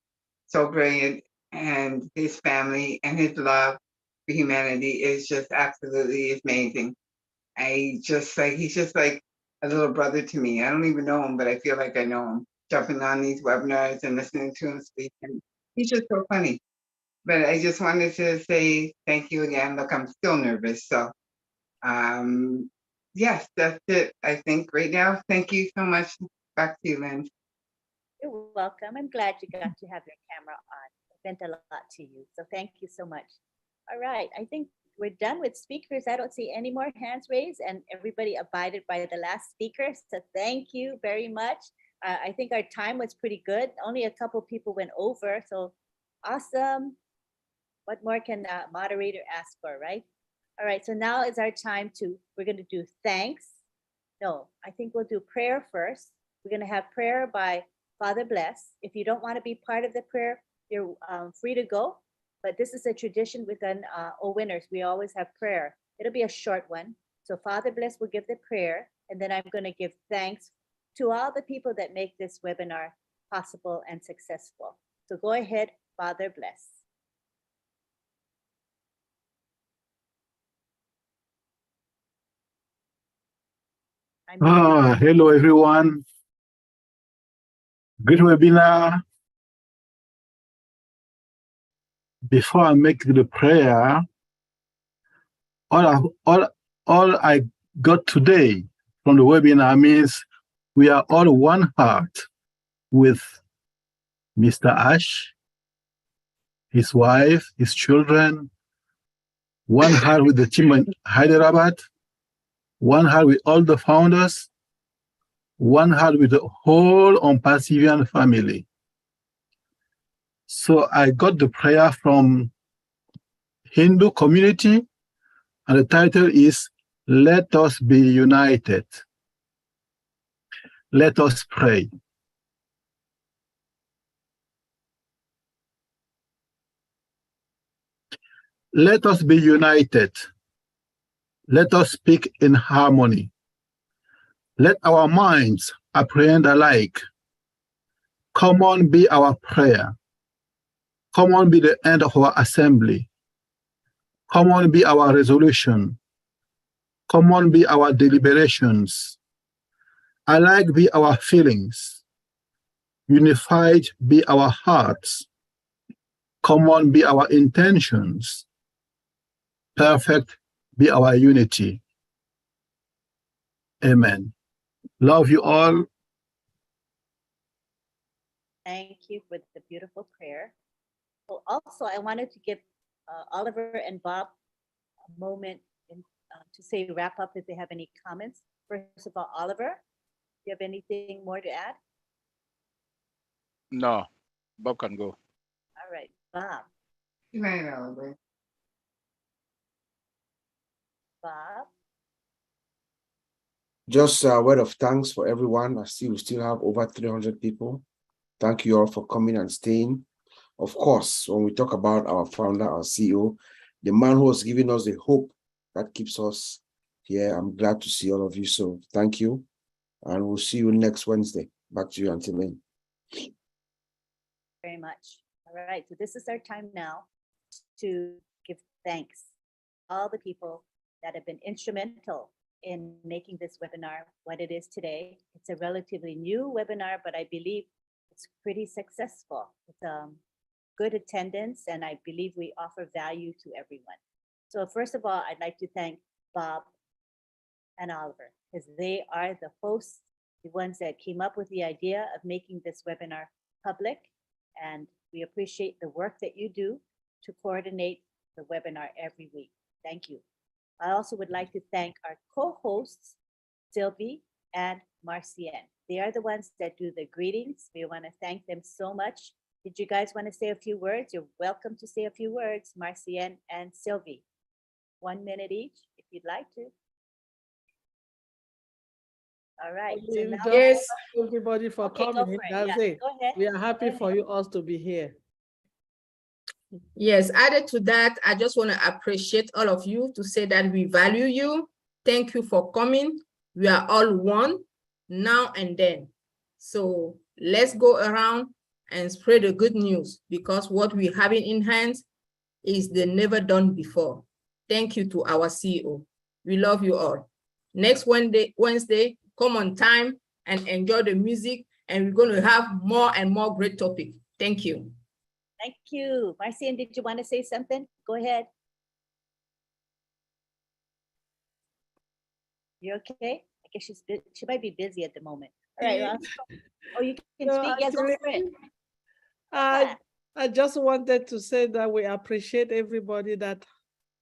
S11: so brilliant, and his family and his love for humanity is just absolutely amazing. He's just like a little brother to me. I don't even know him, but I feel like I know him. Jumping on these webinars and listening to him speak, and he's just so funny. But I just wanted to say thank you again. Look, I'm still nervous, so yes, that's it. I think right now. Thank you so much. Back to you, Lynn.
S1: You're welcome. I'm glad you got to have your camera on. It meant a lot to you. So thank you so much. All right. I think we're done with speakers. I don't see any more hands raised, and everybody abided by the last speaker. So thank you very much. I think our time was pretty good. Only a couple people went over. So awesome. What more can a moderator ask for, right? All right. So now is our time we're going to do thanks. No, I think we'll do prayer first. We're going to have prayer by Father Bless. If you don't want to be part of the prayer, you're free to go. But this is a tradition within O-WINNERES. We always have prayer. It'll be a short one. So Father Bless will give the prayer, and then I'm going to give thanks to all the people that make this webinar possible and successful. So go ahead, Father Bless.
S5: Hello, everyone. Great webinar. Before I make the prayer, all I got today from the webinar means we are all one heart with Mr. Ash, his wife, his children, one heart with the team in Hyderabad, one heart with all the founders, one heart with the whole Ompasivian family. So I got the prayer from Hindu community, And the title is Let Us Be United. Let us pray. Let us be united. Let us speak in harmony. Let our minds apprehend alike. Come on, be our prayer. Come on, be the end of our assembly. Come on, be our resolution. Come on, be our deliberations. Alike be our feelings. Unified be our hearts. Come on, be our intentions. Perfect be our unity. Amen. Love you all.
S1: Thank you for the beautiful prayer. Well, also, I wanted to give Oliver and Bob a moment to say wrap up if they have any comments. First of all, Oliver, do you have anything more to add?
S21: No, Bob can go.
S1: All right, Bob.
S11: Good night, Oliver.
S1: Bob.
S8: Just a word of thanks for everyone. I see we still have over 300 people. Thank you all for coming and staying. Of course, when we talk about our founder, our CEO, the man who has given us the hope that keeps us here, I'm glad to see all of you. So thank you. And we'll see you next Wednesday. Back to you, Auntie Lynn.
S1: Very much. All right, so this is our time now to give thanks to all the people that have been instrumental in making this webinar what it is today. It's a relatively new webinar, but I believe it's pretty successful. It's good attendance, and I believe we offer value to everyone. So first of all, I'd like to thank Bob and Oliver, because they are the hosts, the ones that came up with the idea of making this webinar public, and we appreciate the work that you do to coordinate the webinar every week. Thank you. I also would like to thank our co-hosts, Sylvie and Marcienne. They are the ones that do the greetings. We want to thank them so much. Did you guys want to say a few words? You're welcome to say a few words, Marcienne and Sylvie. 1 minute each, if you'd like to. All right. So now
S9: Yes, everybody for
S1: Okay, go
S9: coming.
S1: for it.
S9: That's
S1: Yeah,
S9: it.
S1: go ahead.
S9: We are happy
S1: Go
S9: for you all to be here.
S3: Yes, added to that, I just want to appreciate all of you to say that we value you. Thank you for coming. We are all one now and then. So let's go around and spread the good news, because what we have in hand is the never done before. Thank you to our CEO. We love you all. Next Wednesday, come on time and enjoy the music, and we're going to have more and more great topics. Thank you.
S1: Thank you. Marcienne, did you want to say something? Go ahead. You okay? I guess she might be busy at the moment. All right. Well, oh, you can
S9: No,
S1: speak. Yeah, go for it.
S9: I just wanted to say that we appreciate everybody that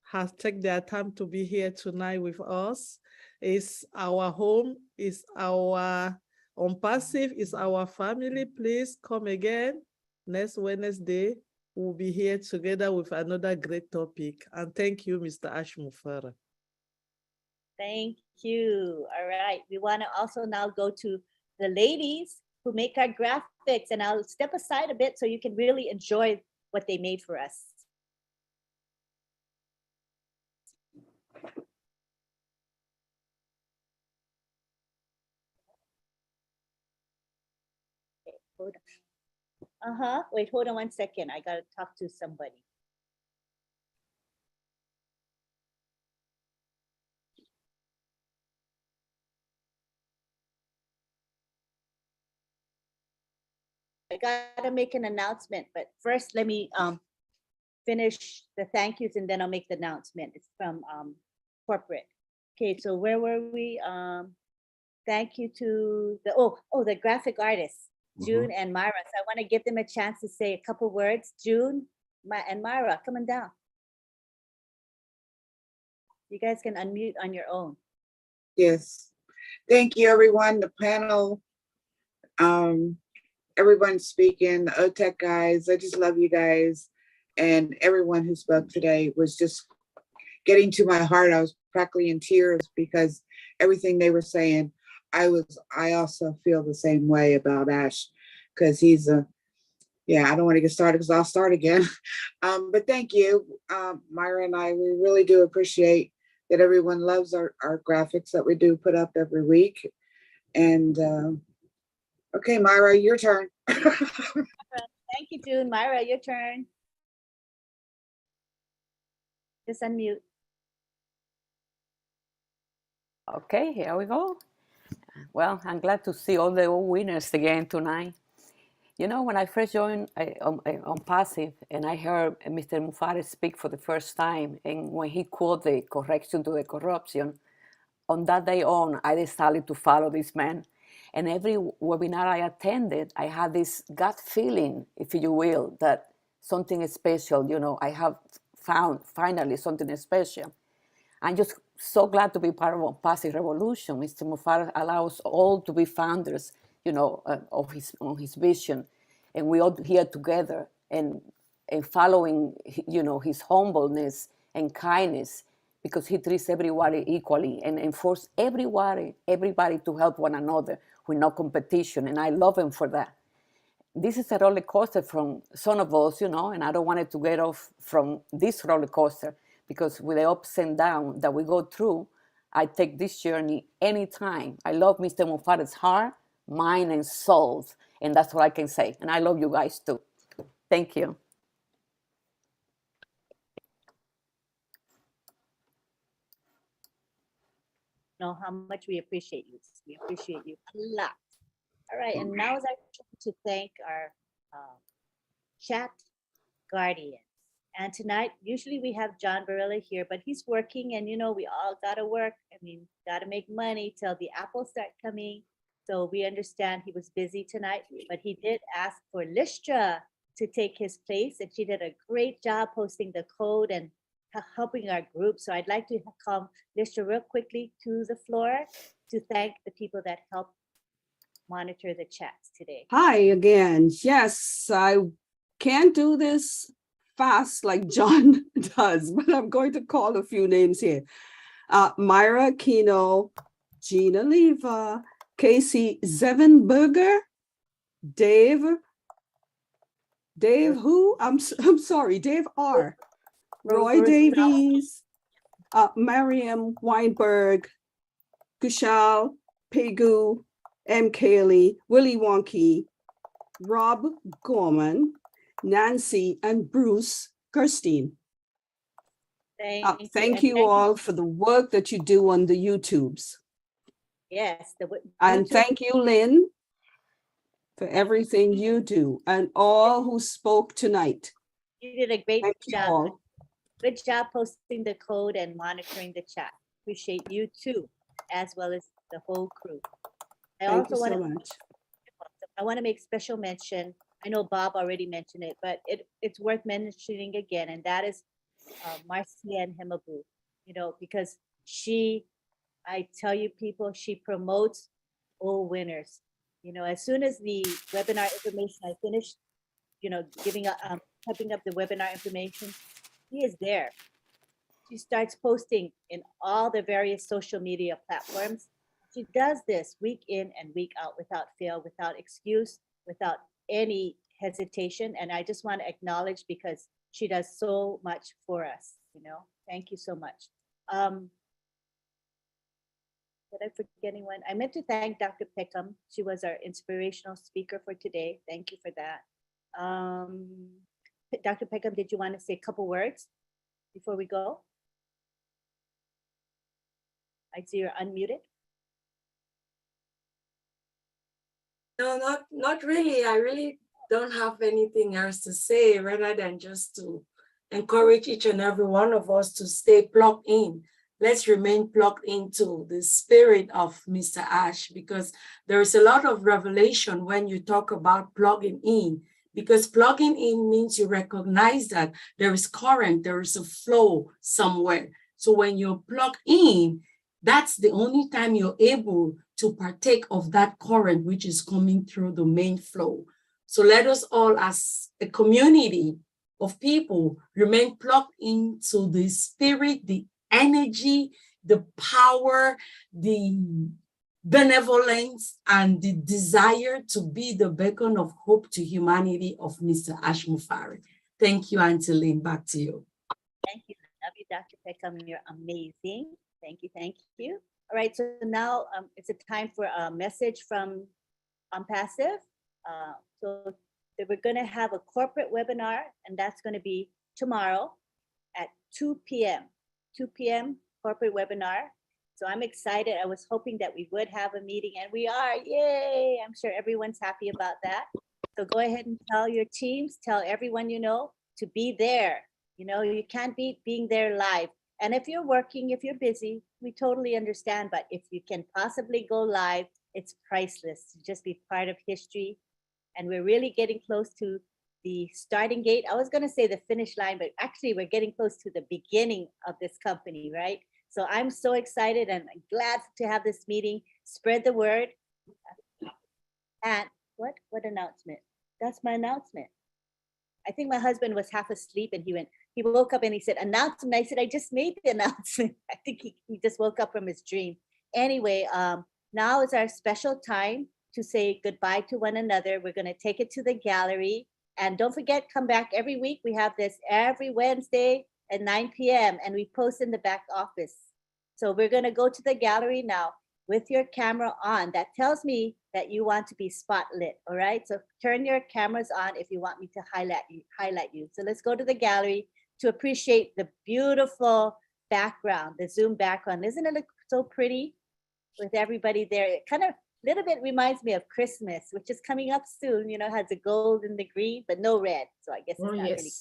S9: has taken their time to be here tonight with us. It's our home, it's our passive, it's our family. Please come again next Wednesday. We'll be here together with another great topic. And thank you, Mr. Ash Mufareh.
S1: Thank you. All right. We want to also now go to the ladies who make our graphics, and I'll step aside a bit so you can really enjoy what they made for us. Okay, hold on. Wait, hold on 1 second. I got to talk to somebody. I gotta make an announcement, but first let me finish the thank yous and then I'll make the announcement. It's from corporate. Okay, so where were we? Thank you to the graphic artists, June and Myra. So I want to give them a chance to say a couple words. June and Myra, coming down. You guys can unmute on your own.
S23: Yes. Thank you, everyone. The panel, everyone speaking, the OTech guys. I just love you guys. And everyone who spoke today was just getting to my heart. I was practically in tears because everything they were saying, I also feel the same way about Ash, because he's yeah, I don't want to get started because I'll start again. But thank you, Myra and I, we really do appreciate that everyone loves our graphics that we do put up every week. And okay, Myra, your turn.
S1: Thank you, June. Myra, your turn. Just unmute.
S10: Okay, here we go. Well, I'm glad to see all the winners again tonight. You know, when I first joined on Passive and I heard Mr. Mufareh speak for the first time, and when he quoted the correction to the corruption, on that day on, I decided to follow this man. And every webinar I attended, I had this gut feeling, if you will, that something is special, you know, I have found finally something special. I'm just so glad to be part of a Passive Revolution. Mr. Mufareh allows all to be founders, you know, of his vision, and we all here together and following, you know, his humbleness and kindness, because he treats everybody equally and enforce everybody to help one another with no competition, and I love him for that. This is a roller coaster from some of us, you know, and I don't want it to get off from this roller coaster, because with the ups and downs that we go through, I take this journey anytime. I love Mr. Mufareh's heart, mind, and soul, and that's what I can say. And I love you guys too. Thank you.
S1: Know how much we appreciate you. We appreciate you a lot. All right, and now is our turn to thank our chat guardians. And tonight, usually we have John Barilla here, but he's working, and you know, we all gotta work. I mean, gotta make money till the apples start coming. So we understand he was busy tonight, but he did ask for Listra to take his place, and she did a great job posting the code and helping our group. So I'd like to call Listra real quickly to the floor to thank the people that helped monitor the chats today.
S20: Hi again. Yes, I can't do this fast like John does, but I'm going to call a few names here. Myra Kino, Gina Leva, Casey Zevenberger, Dave who? I'm sorry, Dave R. Roy Davies, Mariam Weinberg, Kushal, Pegu, M. Cayley, Willie Wonky, Rob Gorman, Nancy, and Bruce Gerstein. Thank you all for the work that you do on the YouTubes.
S1: Yes.
S20: And thank you, Lynn, for everything you do, and all who spoke tonight.
S1: You did a great job.
S20: All.
S1: Good job posting the code and monitoring the chat. Appreciate you too, as well as the whole crew.
S20: Thank you so much.
S1: I want to make special mention. I know Bob already mentioned it, but it's worth mentioning again, and that is Marcienne Himabu, you know, because I tell you people, she promotes all winners. You know, as soon as the webinar information, I finished, you know, typing up the webinar information, she is there. She starts posting in all the various social media platforms. She does this week in and week out without fail, without excuse, without any hesitation. And I just want to acknowledge, because she does so much for us, you know. Thank you so much. Did I forget anyone? I meant to thank Dr. Peckham. She was our inspirational speaker for today. Thank you for that. Dr. Peckham, did you want to say a couple words before we go? I see you're unmuted.
S12: No, not really. I really don't have anything else to say rather than just to encourage each and every one of us to stay plugged in. Let's remain plugged into the spirit of Mr. Ash, because there is a lot of revelation when you talk about plugging in, because plugging in means you recognize that there is current, there is a flow somewhere. So when you're plugged in, that's the only time you're able to partake of that current which is coming through the main flow. So let us all, as a community of people, remain plugged into the spirit, the energy, the power, the benevolence, and the desire to be the beacon of hope to humanity of Mr. Ash Mufareh. Thank you, Auntie Lynn. Back to you.
S1: Thank you. Love you, Dr. Peckham. You're amazing. Thank you. Thank you. All right. So now it's a time for a message from Passive. So we're going to have a corporate webinar, and that's going to be tomorrow at 2 p.m. 2 p.m. corporate webinar. So I'm excited. I was hoping that we would have a meeting, and we are. Yay! I'm sure everyone's happy about that. So go ahead and tell your teams, tell everyone you know to be there. You know, you can't beat being there live. And if you're working, if you're busy, we totally understand. But if you can possibly go live, it's priceless to just be part of history. And we're really getting close to the starting gate. I was going to say the finish line, but actually we're getting close to the beginning of this company, right? So I'm so excited and glad to have this meeting. Spread the word. And what announcement? That's my announcement. I think my husband was half asleep and he woke up and he said, announcement. I said, I just made the announcement. I think he just woke up from his dream. Anyway, now is our special time to say goodbye to one another. We're going to take it to the gallery. And don't forget, come back every week. We have this every Wednesday at 9 p.m. and we post in the back office. So we're going to go to the gallery now with your camera on. That tells me that you want to be spotlit, all right? So turn your cameras on if you want me to highlight you. So let's go to the gallery to appreciate the beautiful background, the Zoom background. Isn't it look so pretty with everybody there? It kind of a little bit reminds me of Christmas, which is coming up soon. You know, has the gold and the green, but no red. So I guess it's not really,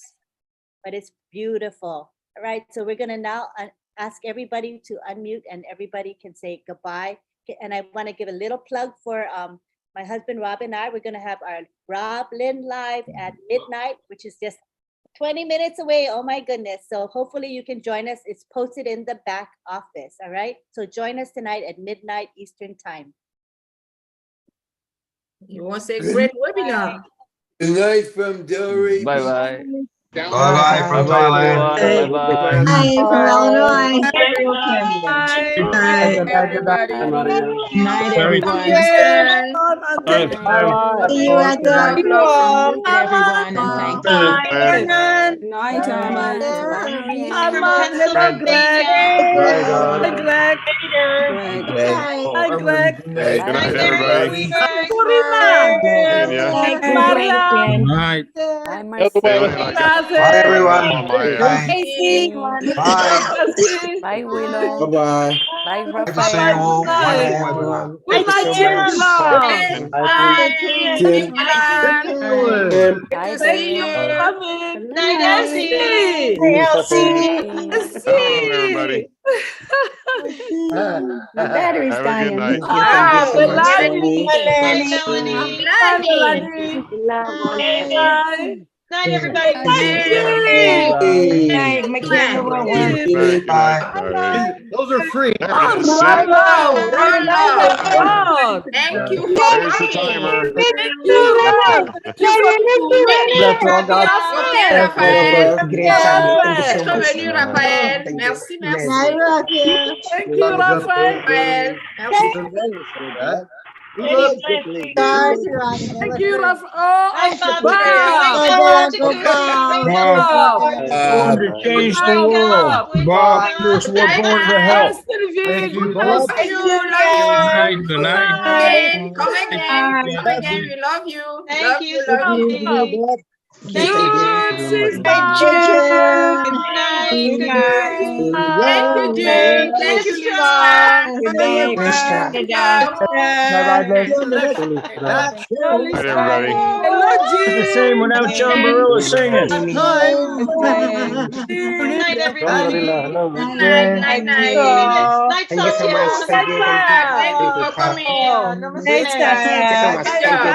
S1: but it's beautiful. All right, so we're gonna now ask everybody to unmute and everybody can say goodbye. And I want to give a little plug for my husband, Rob, and I. We're going to have our Rob Lynn Live at midnight, which is just 20 minutes away. Oh, my goodness. So hopefully you can join us. It's posted in the back office. All right. So join us tonight at midnight Eastern time.
S3: You want to say great webinar?
S22: Good night from Delray.
S2: Bye-bye.
S22: Bye-bye from Thailand.
S2: Bye-bye.
S22: Bye from
S6: Illinois.
S3: Good
S6: night.
S3: Good
S6: Night, everyone.
S3: See
S6: you at the
S3: everyone, and thank you.
S10: Night, Armand.
S9: Hello, Greg.
S22: Bye, God.
S9: Hi, Greg. Hi, Greg.
S22: Hey, good night, everybody.
S9: Purima. Mariam.
S22: Night.
S10: Hi,
S22: Bye, everyone. Bye.
S10: Casey.
S22: Bye.
S10: Bye, Willow.
S8: Bye-bye.
S10: Bye,
S22: Good to see you
S10: Rafael.
S22: all. Wonderful, everyone.
S9: Good night, Angela.
S10: Bye,
S9: Thank you
S10: Dave.
S9: for coming.
S6: Night,
S9: Elsie.
S13: Hello, everybody.
S6: My battery's
S13: Have a good
S6: dying.
S13: night.
S9: Melanie.
S6: Melanie.
S9: Hi, Melanie. Bye.
S6: Night, everybody.
S9: Angie.
S22: Hey.
S6: My camera
S9: Angie.
S13: Good night.
S22: Those are free.
S13: That is
S9: Rod.
S12: Thank you for
S13: There's the
S12: coming.
S13: timer.
S9: Thank you, Rod.
S12: Thank you for coming.
S22: That's all, God.
S12: Okay, Raphael.
S22: Great time. Thank you so much.
S12: Bienvenue, Raphael. Merci, merci.
S9: Thank you, Raphael.
S12: Merci.
S22: We love
S9: Thank you, Raphael. Oh,
S22: Bob to change the world. Bob, here's what going to help. Thank you, Bob.
S12: Thank you. Love you.
S22: Good night.
S12: Come again. Come again. We love you. Love you. Love you.
S9: June, sister.
S6: Good night.
S12: Thank you, June. Thank you, Lisa.
S6: Good night.
S13: Night, everybody.
S9: Hello,
S22: The
S9: Jean.
S22: same without John Barillo singing.
S6: Good night, everybody.
S12: Night, night.
S6: Night, Sophia.
S12: Thank you for coming.
S6: Night, Sophia.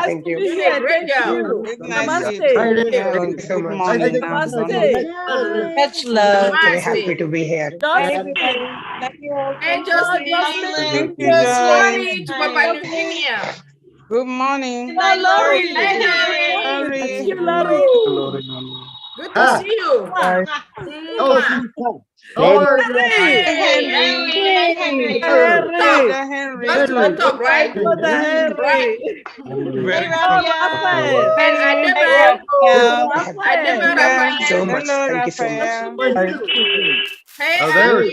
S12: Thank you. You did a great job.
S9: Namaste.
S22: Thank you so much.
S9: Namaste.
S17: Much love.
S12: Very happy
S22: to be here.
S9: Justin.
S12: Hey, Justin.
S9: Justin.
S12: Good morning to Papa New Guinea.
S17: Good morning.
S9: Hello, Lori.
S12: Hey, Larry.
S9: Thank you, Lori.
S3: Good to see you.
S5: Bye.
S3: Oh,
S5: How are you?
S3: Henry. Just on top, right? Right.
S5: Very
S3: And Adema. Adema Raphael.
S15: So much. Thank you so much.
S3: Hey,
S5: Oh,
S3: Harry.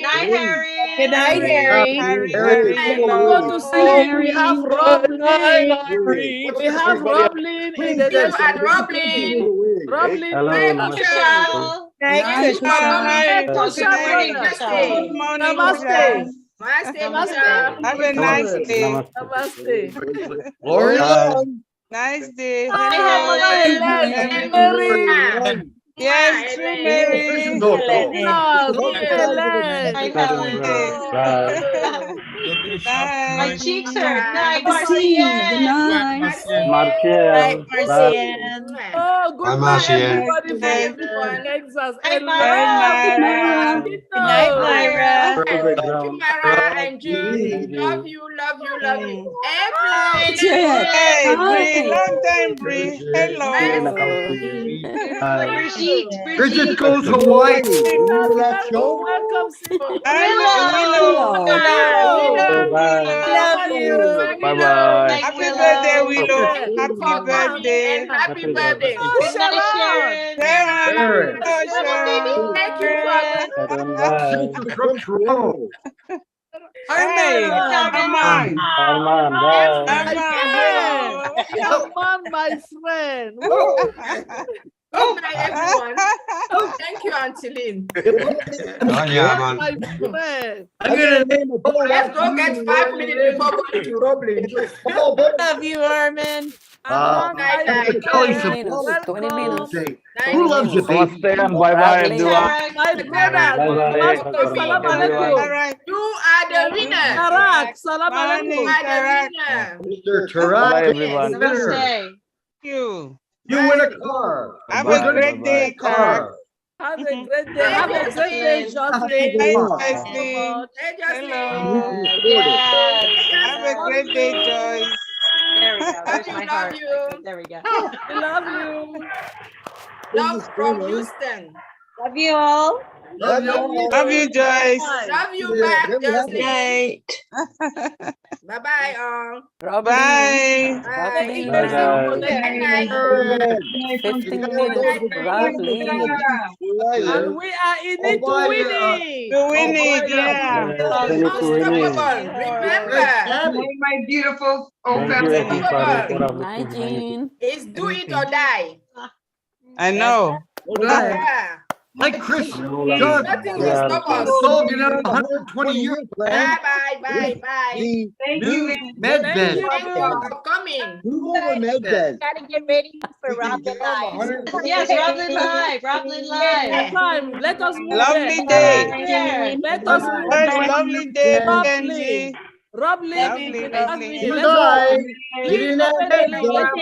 S15: Good night, Harry.
S9: Go to sleep. We have Roblin. We have Roblin in the
S3: See you
S9: next
S3: at Roblin.
S9: Roblin.
S5: Hello,
S3: Hey,
S5: namaste.
S3: Kushal.
S17: Night,
S3: Thank you for coming.
S9: Hey,
S3: Good
S9: Kusha,
S3: morning,
S9: brother.
S3: Namaste.
S9: Good morning, Namaste.
S3: Namaste,
S9: Namaste.
S3: Kushal.
S15: Have a nice day.
S9: Namaste.
S5: Glory
S15: Bye. Nice day.
S9: Ah,
S15: Hello,
S9: Mama Ellen. Mary.
S15: Yes, true, Mary.
S9: Ellen.
S15: My cheeks hurt.
S3: Night,
S20: Good night.
S17: Night, Marcian.
S9: Oh, good night, everybody from Texas. Hello,
S17: Good night, Myra.
S3: Thank you, Mara and Jean. Love you, love you, love you. Hey,
S15: Hey, Bree.
S20: Hi.
S15: Long time, Bree. Hello.
S5: Bridget goes Hawaii. Remember that show?
S9: welcome, Simon.
S15: Hello, Willow.
S17: Love you.
S5: Bye-bye.
S15: Happy birthday, Willow. Happy birthday.
S3: and happy birthday.
S9: Oh, Sharon.
S15: Sharon.
S3: Sharon. Thank you for
S5: From Toronto.
S15: Hey, Arman.
S9: Arman, my friend.
S3: Good night, everyone. Thank you, Auntie Lynn.
S9: My friend.
S5: I'm gonna name a boat
S3: Let's go get 5 minutes before going to Roblin.
S17: Love you, Armin.
S5: I'm gonna tell you some
S10: 20 minutes.
S5: Who loves you, baby?
S10: Bye-bye, everyone.
S9: My brother. Salam alaikum.
S15: All right.
S3: You are the winner.
S9: Tarak, salam
S3: You
S9: alaikum.
S3: are the winner.
S5: Mr. Tarak.
S15: everyone.
S5: Winner.
S15: Thank you.
S5: You win a car.
S15: Have
S5: We're
S15: a
S5: gonna
S15: great
S5: give you
S15: day,
S5: a car.
S9: Have a great day. Have a great day, Jocelyn.
S15: Hi,
S9: Thank you so
S15: Jocelyn.
S9: much.
S3: Hey, Jocelyn.
S15: Hello. Have a great day, Joyce.
S16: There we go. There's my
S3: Love
S16: heart.
S3: you.
S16: There we go.
S9: We love you.
S3: Love from Houston.
S16: Love you all.
S5: Love you.
S15: Love you, Joyce.
S3: Love you back, Jocelyn.
S17: Night.
S3: Bye-bye, all.
S10: Roblin.
S15: Bye.
S10: Roblin.
S3: Good night.
S10: 15 minutes. Roblin.
S9: And we are in it to win it.
S15: To win it, yeah.
S3: Unstoppable. Remember,
S11: My beautiful
S3: unstoppable.
S10: Night, Jean.
S3: It's do it or die.
S15: I know.
S3: Yeah.
S5: Like Chris, John,
S3: Nothing will stop us.
S5: Dog in 120 years.
S3: Bye.
S5: Thank you. Med bed.
S3: Thank you for coming.
S5: Who over med bed?
S16: Gotta get ready for Roblin Live. Yes, Roblin Live. Roblin Live.
S9: Time. Let us move
S15: Lovely
S9: there.
S15: day.
S9: Let us move
S15: First
S9: there.
S15: lovely day,
S9: Roblin.
S15: Kenzie.
S9: Roblin in
S15: Lovely,
S9: the last
S15: lovely.
S9: minute.
S5: Good
S9: Let's go.
S5: night. Get
S9: Please
S5: in that
S9: open
S5: bed,
S9: the link. Let's
S5: John.
S9: go.